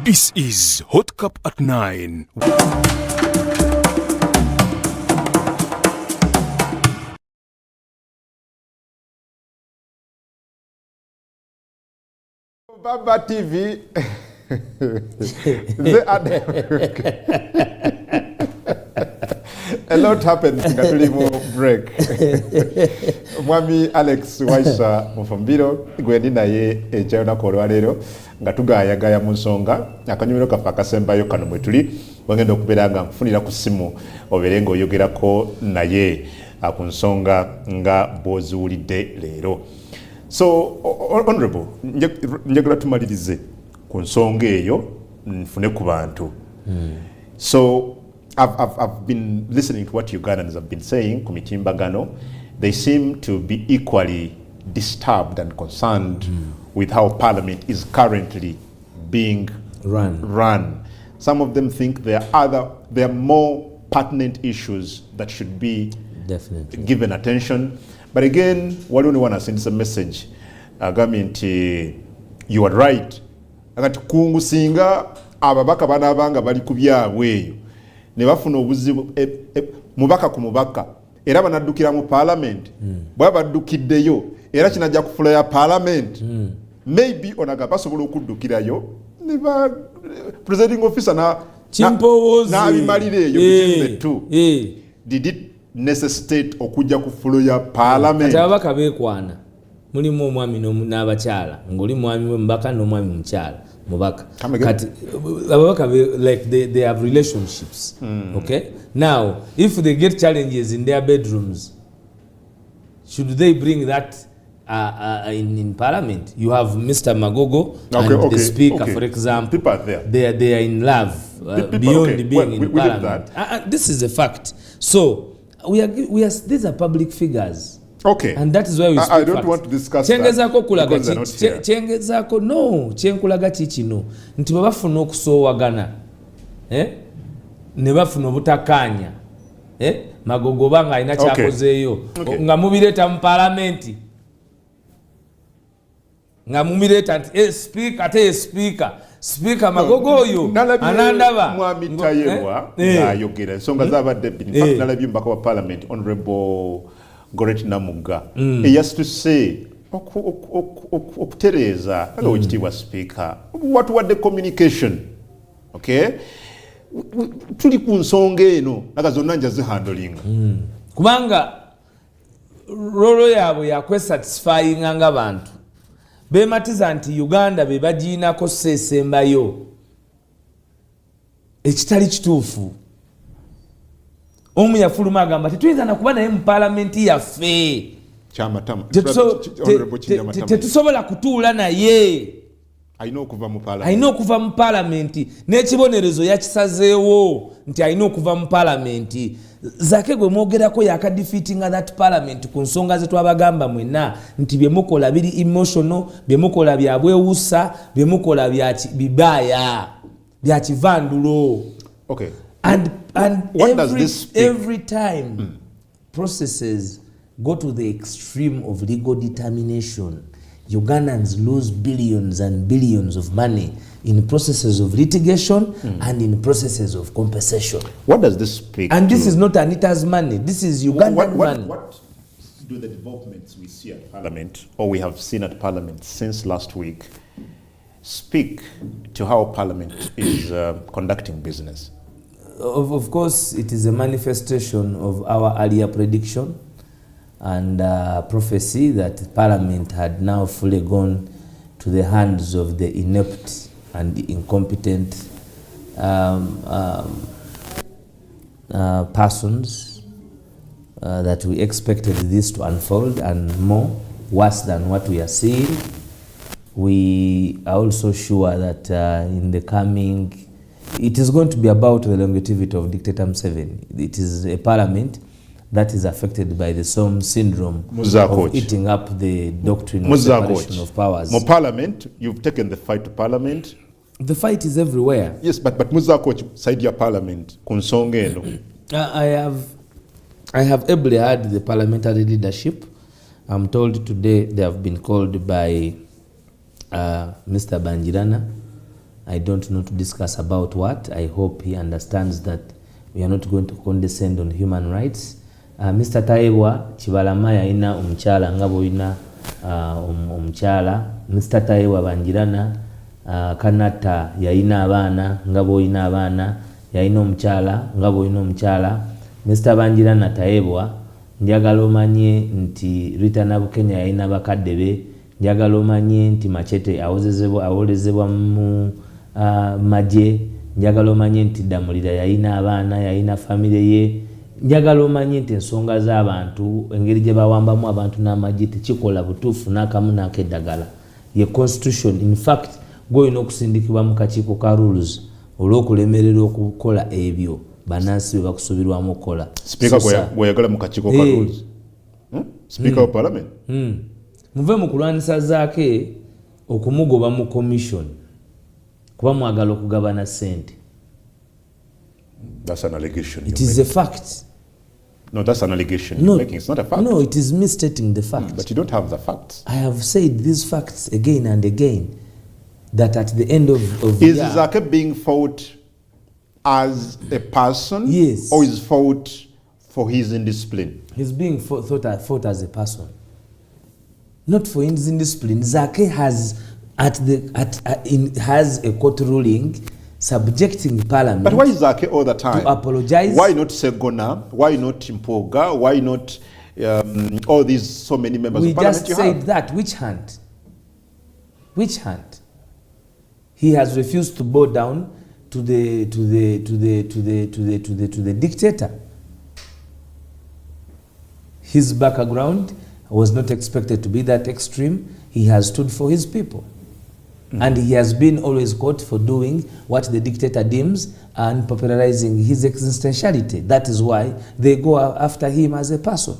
This is Hot Cup at 9. Baba TV. A lot happened in the break. Mwami Alex Waiswa Mufumbiro gwendi naye ekyona kolwa lero nga tugayagaya mu nsonga akanyumiro kafa kasembayo kano mwe tuli wangenda okubeera nga nkufunira ku ssimu obeere ng'oyogerako naye ku nsonga nga bw'oziwulidde leero. So honorable, njagala tumalirize ku nsonga eyo nfune ku bantu. So I've been listening to what Ugandans have been saying ku mitimbagano. They seem to be equally disturbed and concerned with how Parliament is currently being run. Some of them think there are more pertinent issues that should be given attention. But again, what do we want to send a message? Government, you are right. Agati kungu singa ababaka banabanga bali kubyabweyo ne bafuna obuzibu mubaka ku mubaka era banaddukira mu parliament bwabadukiddeyo era kinajja kufula ya parliament maybe onaga basobola okuddukirayo ne ba presiding officer na abimalireeyo between the two. Did it necessitate okujja ku fulo ya parliament? Kati ababaka beekwana mulimu omwami n'abakyala ng'oli mwami w'emubaka n'omwami mukyala mubaka. Kati ababaka like they have relationships. Okay, now if they get challenges in their bedrooms, should they bring that in parliament? You have Mr. Magogo and the speaker, for example. People are there. They are in love beyond being in parliament. This is a fact. So we are these are public figures. Okay. And that is why we speak I don't want to discuss that because they're not here. Chengezako no, chenkulaga chichino. Nti babafuna okusoowagana. Ne bafuna obutakanya. Magogo banga alina kyakozeeyo. Nga mubireeta mu parliament. Nga mubireeta nti speaker ate speaker. Speaker Magogo oyo anandaba. Mwami Tayebwa ng'ayogera ensonga z'abadde bbiri. In fact, nalabye omubaka wa parliament, Honorable Goret Namuga. He has to say, okutereza, hello, ekitiibwa speaker. What were the communication? Okay? Tuli ku nsonga eno, naga zonna nja zihandolinga. Kubanga rolo yaabwe yakwesatisfyinga ng'abantu. Beematiza nti Uganda be bagiinako sseesembayo. Ekitali kituufu. Omu yafuluma agamba tetuyinza nakuba naye mu paalamenti yaffe. Tetusobola kutuula naye. Alina okuva mu paalamenti. N'ekibonerezo yakisazeewo nti alina okuva mu paalamenti. Zake gwe mwogerako yakadefeatinga that parliament ku nsonga ze twabagamba mwenna nti bye mukola biri emotional, bye mukola bya bwewusa, bye mukola bya bibaya, bya kivandulo. Okay. And what does this speak? Every time processes go to the extreme of legal determination, Ugandans lose billions and billions of money in processes of litigation and in processes of compensation. What does this speak? And this is not Anita's money. This is Ugandan money. What do the developments we see at Parliament, or we have seen at Parliament since last week, speak to how Parliament is conducting business? Of course, it is a manifestation of our earlier prediction and prophecy that Parliament had now fully gone to the hands of the inept and incompetent persons, that we expected this to unfold and more worse than what we are seeing. We are also sure that in the coming, it is going to be about the longevity of dictator Museveni. It is a parliament that is affected by the same syndrome of eating up the doctrine of separation of powers. Mo parliament, you've taken the fight to parliament. The fight is everywhere. Yes, but Muzakoch side your parliament kunsongeno. I have ably heard the parliamentary leadership. I'm told today they have been called by Mr. Banjirana. I don't know to discuss about what. I hope he understands that we are not going to condescend on human rights. Mr. Tayebwa Chibalama yaina omukyala nga boyina omukyala. Mr. Tayebwa Banjirana Kanata yaina abaana nga boyina abaana. Yaina omukyala nga boyina omukyala. Mr. Banjirana Tayebwa njagala omanye nti Rita Nabukenya yaina bakadde be. Njagala omanye nti Machete awolezebwa mu maje. njagala omanye nti Damulira yalina abaana yalina famire ye njagala omanye nti ensonga z'abantu engeri gye bawambamu abantu n'amagye tekikola butuufu n'akamu n'akeddagala ye constitution in fact gwolina okusindikibwa mu kakiiko ka rules olw'okulemerera okukola ebyo bannansi bye bakusuubirwamu okukola. Speaker gweyagala mu kakiiko ka rules Speaker of Parliament muve mu kulwanisa zaake okumugoba mu commission kuba mwagala okugabana ssente. That's an allegation. It is a fact. No, that's an allegation you're making. It's not a fact. No, it is misstating the fact. But you don't have the facts. I have said these facts again and again, that at the end of is Zake being fought as a person? Yes. Or is fought for his indiscipline? He's being fought as a person. Not for his indiscipline. Zake has has a court ruling subjecting Parliament. But why is Zake all the time? To apologize. Why not Segona? Why not Mpoga? Why not all these so many members of Parliament? We just said that. Which hand? Which hand? He has refused to bow down to the dictator. His background was not expected to be that extreme. He has stood for his people. And he has been always caught for doing what the dictator deems and popularizing his existentiality. That is why they go after him as a person.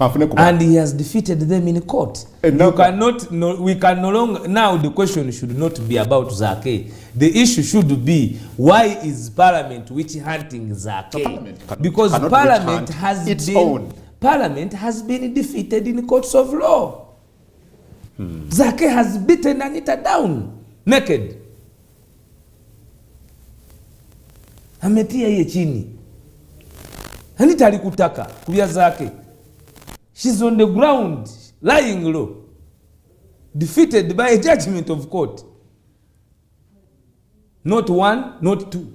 And he has defeated them in court. We can no longer, now the question should not be about Zake. The issue should be, why is Parliament witch hunting Zake? Because Parliament has been defeated in courts of law. Zake has beaten Anita down naked. Ametia ye chini. Anita alikutaka kubya Zake. She's on the ground, lying low, defeated by a judgment of court. Not one, not two.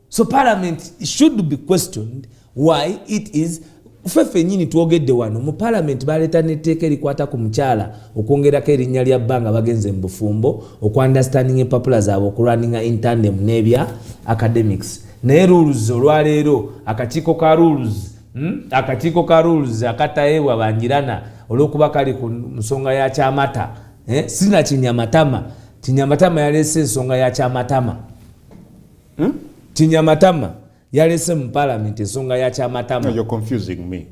So Parliament should be questioned why it is. Ufefe nyini tuogedde wano mu Parliament baleta netteeka erikwata ku mukyala okwongerako erinnya lya bbanga bagenze mu bufumbo okwanderstanding empapula zaabwe okulwaninga in tandem n'ebya academics. Naye rules olwaleero akakiiko ka rules akatayeebwa Banjirana olw'okuba kali ku nsonga ya Kyamata. Sina Kinyamatama yaleese ensonga ya Kyamatama. Kinyamatama yalese mu Parliament ensonga ya Kyamatama. No, you're confusing me.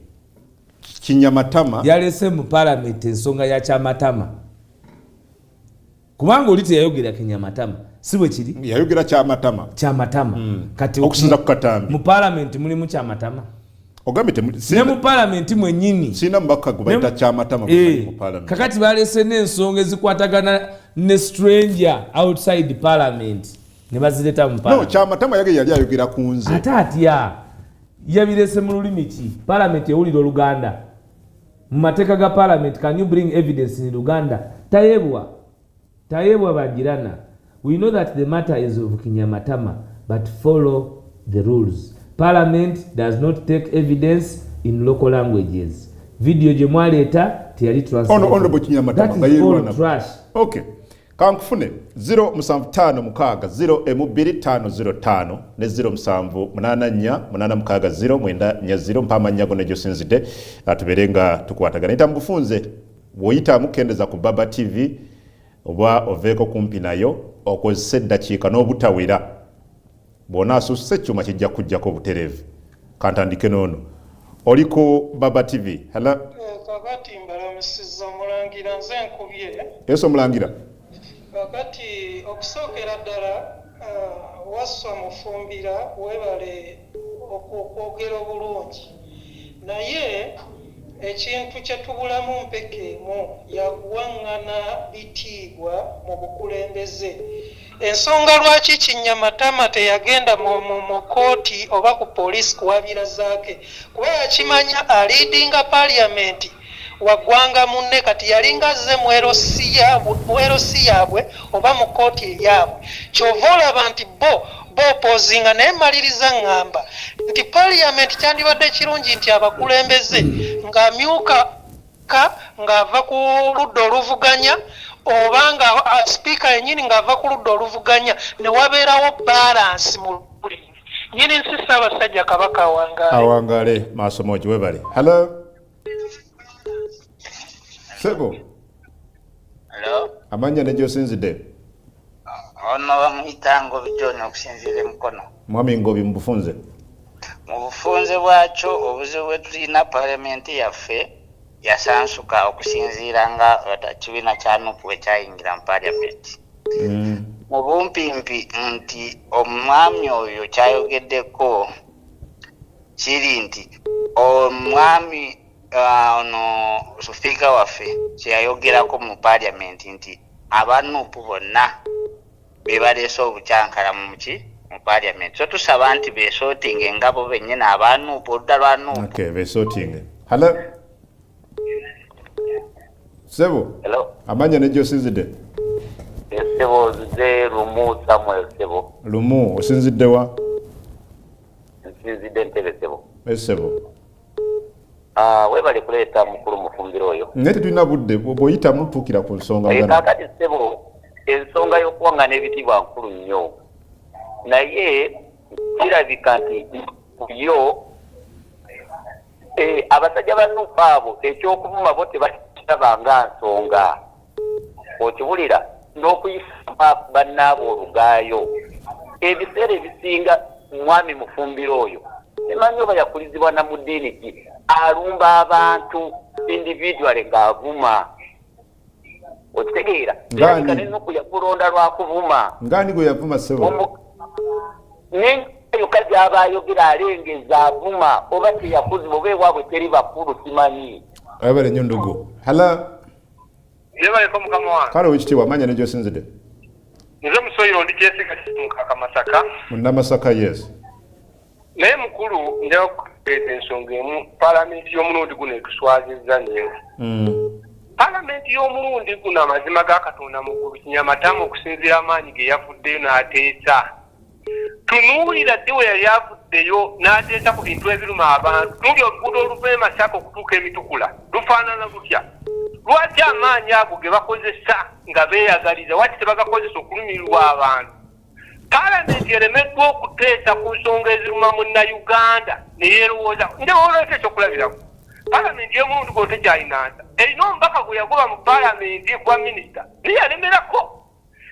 Kinyamatama yalese mu Parliament ensonga ya Kyamatama. Kubanga oli teyayogera Kinyamatama. Si bwe kiri? Yayogera Kyamatama. Kati okusinza ku Katambi. Mu Parliament mulimu Kyamatama. Ogambe ne mu Parliament mwennyini. Sina mbaka gubayita Kyamatama mu Parliament. Kakati balese n'ensonga ezikwatagana ne stranger outside Parliament. Nebazileta mu Parliament. No, Kyamatama yali ayogera ku nze. Ate atya yabirese mu lulimi ki? Parliament ewulira Oluganda. Mu mateeka ga Parliament, can you bring evidence in Luganda? Tayebwa Banjirana. We know that the matter is of Kinyamatama, but follow the rules. Parliament does not take evidence in local languages. Video gye mwaleeta teyali translation. Honorable Kinyamatama. That is all trash. Okay. Kankufune 07550M2505 ne 0784840 mpamanya gone josinzide atuberenga tukwatagana ita mbufunze woyita mukendeza ku Baba TV oba oveko kumpi nayo okozese eddakiika n'obutawera bwona asusse kyuma kijja kujjako buterevu kantandike noono oliko Baba TV hala kakati mbalamusiza mulangira nze nkubye yeso mulangira kakati okusookera ddala Waiswa Mufumbiro webale okwogera obulungi naye ekintu kye tubulamu mpekeemu yakuwaŋŋana bitiibwa mu bukulembeze. Ensonga lwaki Kinyamatama teyagenda mu kooti oba ku poliisi kuwabira Zake kuba yakimanya aliidinga Parliament waggwanga munne kati yalinga azze mwerosi yaabwe oba mu kooti eyaabwe kyova olaba nti bo opposinga naye maliriza ngamba nti Parliament kyandibadde kirungi nti abakulembeze ng'amyuka ng'ava ku ludda oluvuganya obanga speaker yenyini ng'ava ku ludda oluvuganya ne wabeerawo balance mu buli nyini nsi Ssaabasajja Kabaka awangaale maaso moji webale. Hello Sebo. Hello. Amanya ne gyosinzidde. Ono bamuyita Ngobi John okusinziira Mukono. Mwami Ngobi mubufunze. Mu bufunze bwakyo obuzibu bwe tulina Parliamentary yaffe yasansuka okusinziira nga kibiina kya NUP bwe kyayingira mu Parliament. Mu bumpimpi nti omwami oyo kyayogeddeko kiri nti omwami ono Speaker waffe kyayogerako mu Parliament nti aba NUP bonna be baleese obukyankala mu Parliament. So tusaba nti beesootinge nga bo bennyini aba NUP oludda lwa NUP. Okay, beesootinge. Hello Sebo. Hello. Amanya ne gyosinzidde. Sebo ze Lumu Samuel Sebo. Lumu osinzidde wa? Nsinzidde Ntebe Sebo. Sebo. Webale kuleeta mukulu Mufumbiro oyo. Nete tulina budde bw'oyita mutuukira ku nsonga ngana. Kakati Sebo ensonga y'okuwangana ebitibwa nkulu nnyo. Naye kirabika nti yo abasajja ba NUP abo ekyokuvuma bo tebakirabanga nsonga. Okibulira n'okuyisa bannaabo olugaayo. Ebiseera ebisinga mwami Mufumbiro oyo simanyi oba yakulizibwa na mu ddiini ki alumba abantu individually ng'avuma. Okitegeera kirabika ne NUP yakulonda lwakuvuma. Ngani gwe yavuma Sebo? Nenyoka gy'aba ayogera alengeza avuma oba teyakuzibwa oba ewaabwe teri bakulu simanyi. Ayabale nnyo ndugu. Hello. Yebaleko mukama wange. Kale wekitiibwa amanya ne gyosinzidde. Nze Musoyiro ndi kyesiga Mukaka Masaka. Munnamasaka yes. Naye mukulu njagala kutegeeza ensonga emu Parliament y'omulundi guno etuswazizza nnyo. Parliament y'omulundi guno amazima ga Katonda mu Kinyamatamu okusinziira amaanyi ge yavuddeyo n'ateesa. Tunuulira ddi we yali avuddeyo n'ateesa ku bintu ebiruma abantu. Tunuulira oluguudo oluva e Masaka okutuuka Emitukula lufaanana lutya. Lwaki amaanyi ago ge bakozesa nga beeyagaliza waki tebagakozesa okulumirirwa abantu? Parliament eremeddwa okuteesa ku nsonga eziruma Munnayuganda ne yeerowooza nje olwekyo ekyokulabirako. Parliament y'omulundi gwo tegyayinaasa. Erina omubaka gwe yagoba mu Parliament gwa minisita naye yalemerako.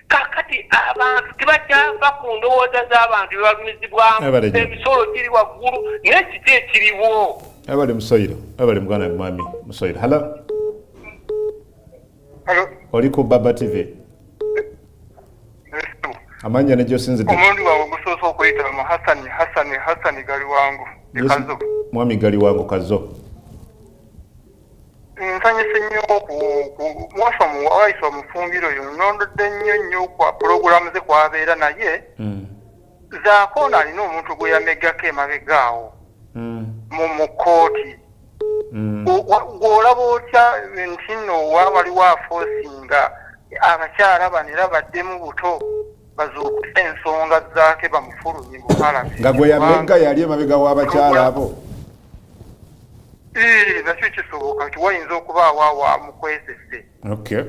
Kakati abantu tebakyava ku ndowooza z'abantu be balumizibwamu. Emisolo giri waggulu n'ekiti ekiriwo. Abale Musoyiro. Abale muganda mwami Musoyiro. Hello. Hello. Oli ku Baba TV. Amanya ne gyosinzidde. Omundi wawe gusoosa okuyita mu Hasani gali wangu. Kazo. Mwami gali wangu Kazo. Nsanyise nnyo Waiswa Mufumbiro oyo nnondodde nnyo kwa pulogulaamu ze kwabeera naye zaako alina omuntu gwe yameggako emabega awo mu kkooti. Gw'olaba otya nti nno waliwo afoosinga abakyala bano era baddemu buto bazuukuse ensonga zaake bamufulumye mu Parliament. Nga gwe yamegga yali emabega w'abakyala abo. Nakyo kisoboka nti wayinza okubaawo amukwesese. Okay,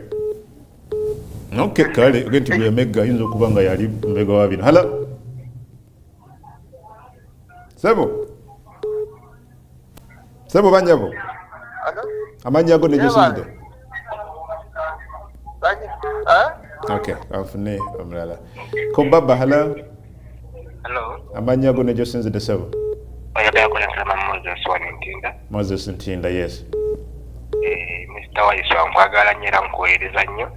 kale nti gwe yamegga ayinza okuba nga yali emabega wa bino. Hello. Sebo Banyabo. Amanya ago ne gyosinzidde. Okay, afune omulala. Ko Baba hello. Hello. Amanya ago ne gyosinzidde Sebo. Oyagala kulangira Moses Ntinda. Moses Ntinda yes. Mr. Waiswa nkwagala nnyo era nkuweereza nnyo.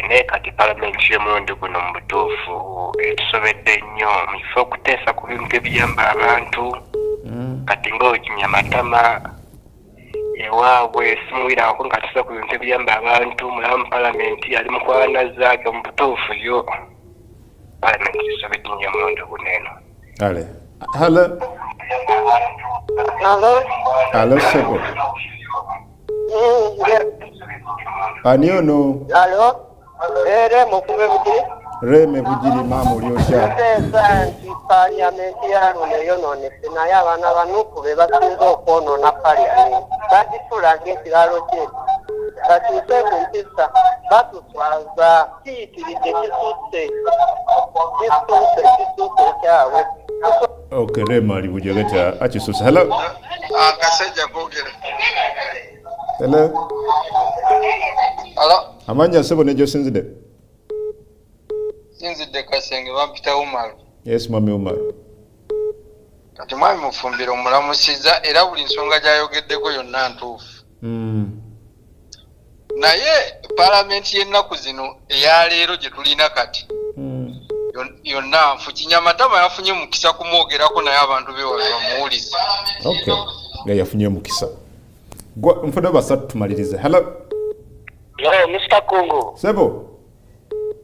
Naye kati Parliament y'omulundi guno mu butuufu etusobedde nnyo mu kifo okuteesa ku bintu ebiyamba abantu. Kati ng'Okinyamatama ewaabwe simuwirako nga tusa ku bintu ebiyamba abantu mulamu Parliament ali mu kwanazaage mu butuufu yo. Parliament etusobedde nnyo omulundi guno eno. Kale. Hello. Hello Sebo. Ani ono? Hello. Reme Bugiri mamu lyosha. Parliament yano neyononese naye abaana ba NUP be basinze okwonoona Parliament. Bagitula ng'ekiralo kye. bakyuse ku mpisa batutwaza kiyitiridde kisuse kyabwe. Okay, Rema ali bujagata akisusa. Hello. Akasajja koogera. Hello. Hello. Amanya sebo nejo sinzide. Sinzide Kasenge bampita Umar. Yes, Mami Umar. Kati Mwami Mufumbiro mulamusiza era buli nsonga gyayogeddeko yonna ntuufu. Naye Parliament y'ennaku zino eya leero gye tulina kati yonna nfu Kinyamatama yafunye mukisa kumwogerako naye abantu be bamuwuliza. Okay. Yafunye mukisa. Mfuna basatu tumalirize. Hello. Yo, Mr. Kongo. Sebo.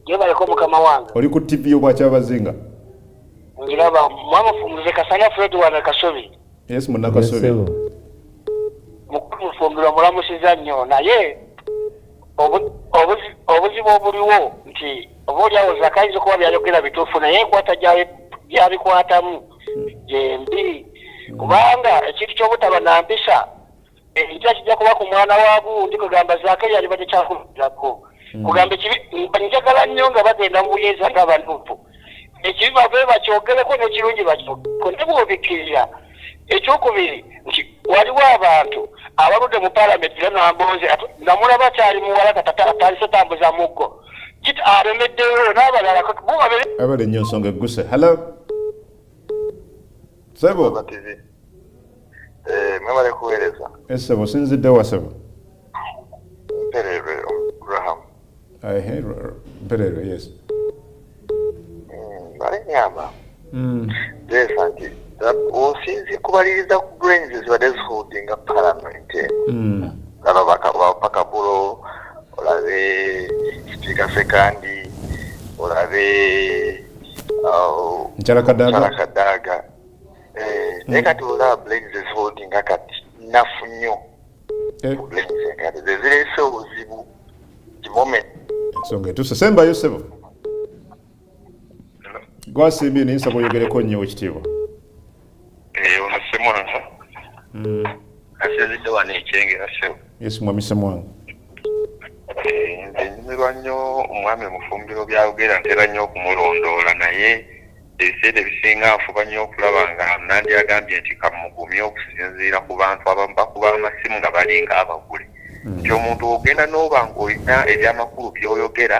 Yebaleko mukama wange. Oli ku TV obwakyabazinga. Ngiraba mama fumuze kasanya Fred wana Kasobi. Yes, Muna Kasobi. Mukulu Mufumbiro mulamusiza nnyo naye obuzibu obuliwo nti oboolyawo zakayinza okuba byayogera bituufu naye enkwata gyabikwatamu gyembi kubanga ekintu ky'obutaba na mpisa ekira kijja kuba ku mwana wa gundi kugamba Zakari ali bakyakulirako kugamba njagala nnyo nga bagenda mu buyinza ng'abantuufu ekibi bave bakyogereko n'ekirungi bakyogeko ne bw'obikkirira. Ekyokubiri nti waliwo abantu abaludde mu Parliament namboze namulaba kyali muwala tataalise tambuza muggo kiti alemeddeyo n'abalala abale nnyo nsonga egguse. Hello. Sebo. Mwebale kuweereza. Sebo sinzidde wa Sebo. Mpererwe Abraham. Mpererwe, yes. Bale nyamba. Yes, anti. Osinzi kubaliriza ku brains zibadde ziholdinga Parliament. Laba baka bulo olabe Speaker Sekandi olabe Ncharakadaga. Nekati olaba brains ziholdinga kati nafu nnyo. Brains kati zirese obuzibu the moment. Songa tusesemba Yosebo. Gwasimbye n'insa boyogereko nnyo ekitiibwa. Unasemwanga. Asezidde wano ekyengera sewo. Yes, Mwami Semwanga. Nyumirwa nnyo Omwami Mufumbiro byayogera ntera nnyo okumulondoola naye ebiseera ebisinga nfuba nnyo okulaba nga Nandi agambye nti kamugumye okusinziira ku bantu abamu bakuba amasimu nga balinga abagule. Nti omuntu ogenda n'oba ng'olina ebyamakulu by'oyogera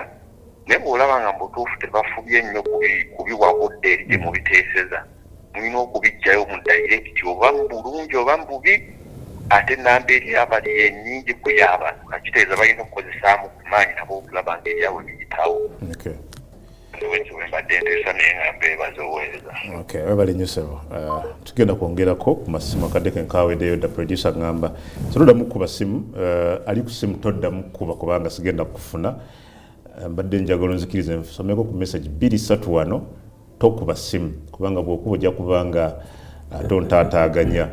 naye bw'olaba nga mubutuufu tebafubye nnyo kubiwabudde eri gye mubiteeseza. Mulina okubijjayo mu direct oba mu bulungi oba mu bubi ate namba eri abali ennyingi ku y'abantu kakitegeeza balina okukozesaamu ku maanyi nabo okulaba nga eryabo ligitawo. Mbadde nteesa naye nga mbeebaza oweereza. Okay, webale nnyo Sebo. Tugenda kwongerako ku masimu akadde kenkaweddeyo da producer ngamba toddamu kuba simu ali ku simu toddamu kuba kubanga sigenda kufuna. Mbadde njagala nzikirize nsomeko ku message 231 tokuba simu kubanga bw'okuba ojja kubanga tontaataaganya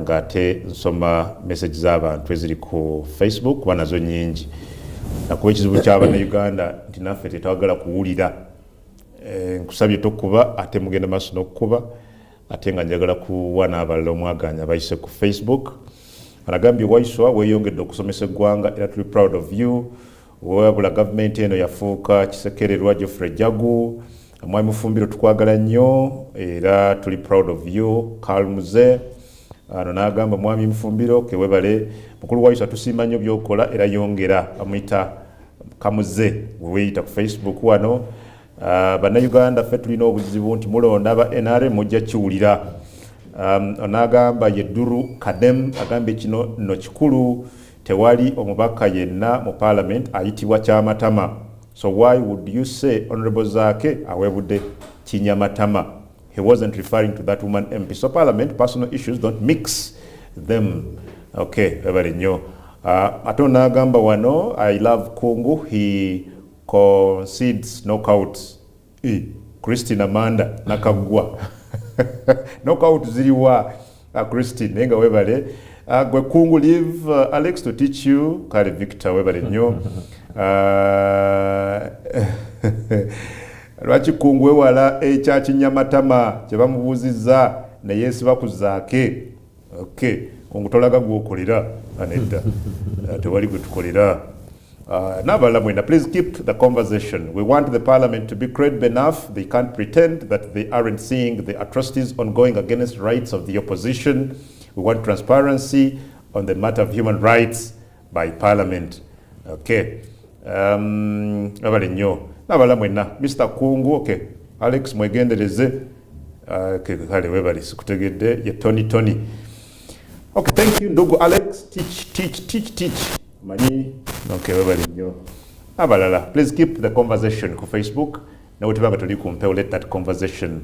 ng'ate nsoma message z'abantu eziri ku Facebook kuba nazo nnyingi. Nakuba ekizibu ky'Abannayuganda nti naffe tetwagala kuwulira. Nkusabye tokuba ate mugenda maaso n'okukuba ate nga njagala kuwa n'abalala omwaganya bayise ku Facebook. Anagambye Waiswa weeyongedde okusomesa eggwanga era tuli proud of you. Wabula gavumenti eno yafuuka kisekererwa Geoffrey Jagu. Mwami Mufumbiro tukwagala nnyo era tuli proud of you. Karl Muze ano n'agamba Mwami Mufumbiro kewebale mukulu Waiswa tusiima nnyo by'okola era yongera amuyita Kamuze weeyita ku Facebook wano. Bannayuganda ffe tulina obuzibu nti mulonda aba NRM mujja kiwulira. N'agamba Yedduru Kadem agambye kino nno kikulu tewali omubaka yenna mu Parliament ayitibwa Kyamatama. So why would you say Honorable Zake awebudde Kinyamatama? He wasn't referring to that woman MP. So Parliament personal issues don't mix them. Okay, webale nnyo. Ate n'agamba wano I love Kungu, he concedes knockouts. Christine Amanda nakagwa. Knockout ziriwa Christine nenga webale. Gwe Kungu leave Alex to teach you. Kale Victor webale nnyo. Lwaki Kungu wewala ekya Kinyamatama kye bamubuuzizza naye yeesiba ku Zaake. Okay, Kungu tolaga gw'okolera anedda. tewali gwe tukolera. N'abalala mwena, please keep the conversation. We want the parliament to be credible enough. They can't pretend that they aren't seeing the atrocities ongoing against rights of the opposition. We want transparency on the matter of human rights by parliament. Okay. Abali nnyo. N'abalala mwena, Mr. Kungu, okay. Alex mwegendereze. Kale webali sikutegedde ye Tony. Okay, thank you ndugu Alex. Teach. Mani. Okay, webali nnyo. Abalala, please keep the conversation ku Facebook. Na wetubanga tuli kumpe, let that conversation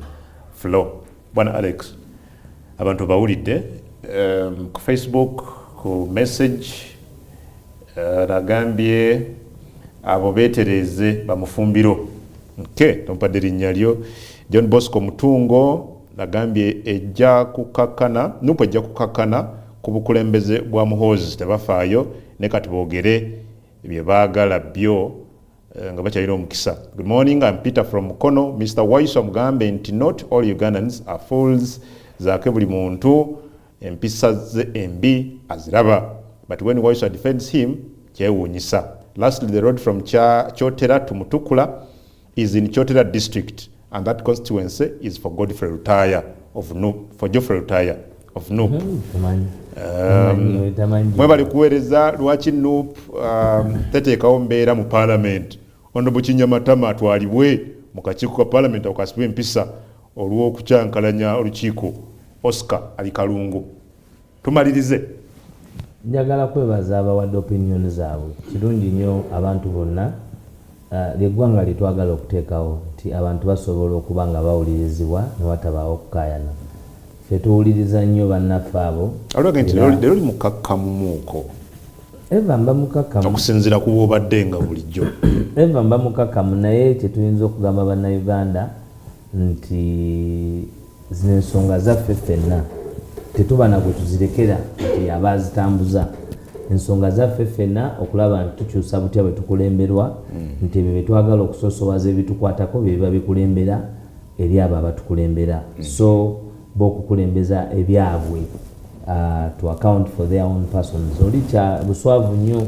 flow. Bwana Alex, abantu bawulidde ku Facebook, ku message nagambye abo betereze bamufumbiro. Okay, tompadde linnya lyo. John Bosco Mutungo nagambye ejja kukakana, nupo ejja kukakana ku bukulembeze bwa muhoozi tebafaayo ne kati boogere bye baagala byo nga bakyalira omukisa. Good morning, I'm Peter from Mukono. Mr. Waiswa mugambe nti not all Ugandans are fools. Zaake buli muntu empisa ze embi aziraba. But when Waiswa defends him, kyewuunyisa. Lastly, the road from Chotera to Mutukula is in Chotera district, and that constituency is for Godfrey Rutaya of NUP, for Geoffrey Rutaya of NUP. Mwebali kuweereza lwaki NUP teteekawo mbeera mu parliament ono Bukinyamatama atwalibwe mu kakiiko ka parliament okasibwe empisa olw'okukyankalanya olukiiko. Oscar Ali Kalungu. Tumalirize. Njagala kwebaza abawadde opinion zaabwe. Kirungi nnyo abantu bonna ly'eggwanga litwagala okuteekawo nti abantu basobola okuba nga bawulirizibwa ne watabaawo okukaayana. Ffe tuwuliriza nnyo bannaffe abo. Olwage nti leero oli mukakkamu muuko. Eva mba mukakkamu. Okusinziira ku bw'obadde nga bulijjo. Eva mba mukakkamu naye kye tuyinza okugamba bannayuganda nti zino ensonga zaffe ffenna tetuba na gwe tuzirekera nti abazitambuza. Ensonga zaffe ffenna okulaba nti tukyusa butya bwe tukulemberwa nti ebyo bye twagala okusoosowaza ebitukwatako bye biba bikulembera eri abo abatukulembera. So bokukulembeza ebyabwe to account for their own persons. Oli kya buswavu nnyo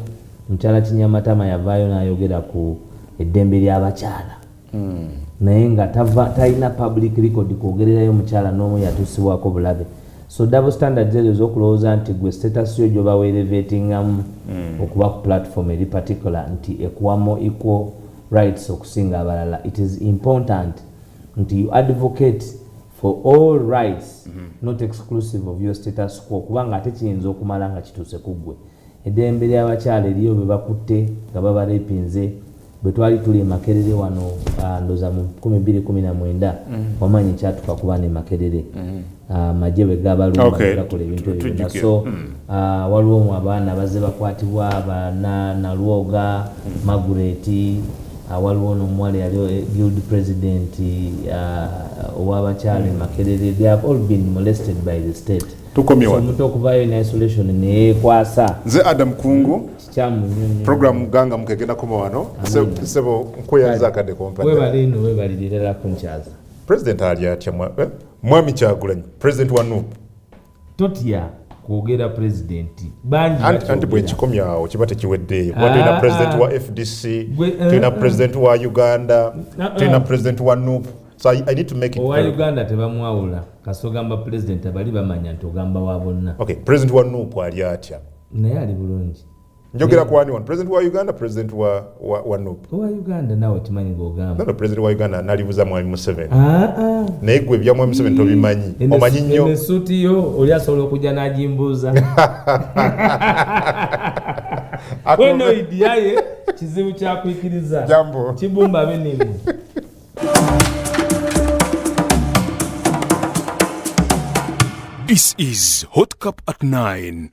mukyala Kinyamatama yavaayo n'ayogera ku eddembe ly'abakyala naye nga talina public record kwogererayo mukyala n'omu yatuusibwako bulabe. So double standards ezo ez'okulowooza nti gwe status yo gyoba weelevatingamu okuba ku platform eri particular nti ekuwamu equal rights okusinga abalala. It is important nti you advocate for all rights, not exclusive of your status quo, kubanga ate kiyinza okumala nga kituuse ku ggwe. Eddembe ly'abakyala eriyo be bakutte nga babalepinze bwe twali tuli Makerere wano ndoza mu 2019 wamanyi kyatuka kuba ne Makerere amagye bwe gabaluma gakola ebintu ebyo. So waliwo mu abaana bazze bakwatibwa bana Nalwoga Margaret, waliwo n'omuwala yali guild president ow'abakyala Makerere. They have all been molested by the state. Tukomyewa. So omuntu okuvaayo in isolation neyekwasa. Nze Adam Kungu. Program ganga mukegenda koma wano. Sebo nkweyanza akadde kompani. Webalirira kunchaza. President ali atya mwami Kyagulanyi. President wa NUP. Totya kwogera president. Banji anti bwe kikomyawo kiba tekiweddeeyo. Tulina president wa FDC, tulina president wa Uganda, tulina president wa NUP. So I need to make it clear. Uganda tebamwawula kasogamba president abali bamanya ntogamba wa bonna. Okay, president wa NUP ali atya. Naye ali bulungi. Njogera ku wani president wa Uganda, president wa NUP. Wa Uganda nawe kimanyi gogamba. No, president wa Uganda nalibuza mwami Museveni. Naye gwe bya mwami Museveni tobimanyi. Omanyi nnyo. Ne suti yo oli asobola okujja n'ajimbuuza. Weno idiyaye kizibu kyakwikiriza. Jambo. Kibumba benimu. This is Hot Cup at 9.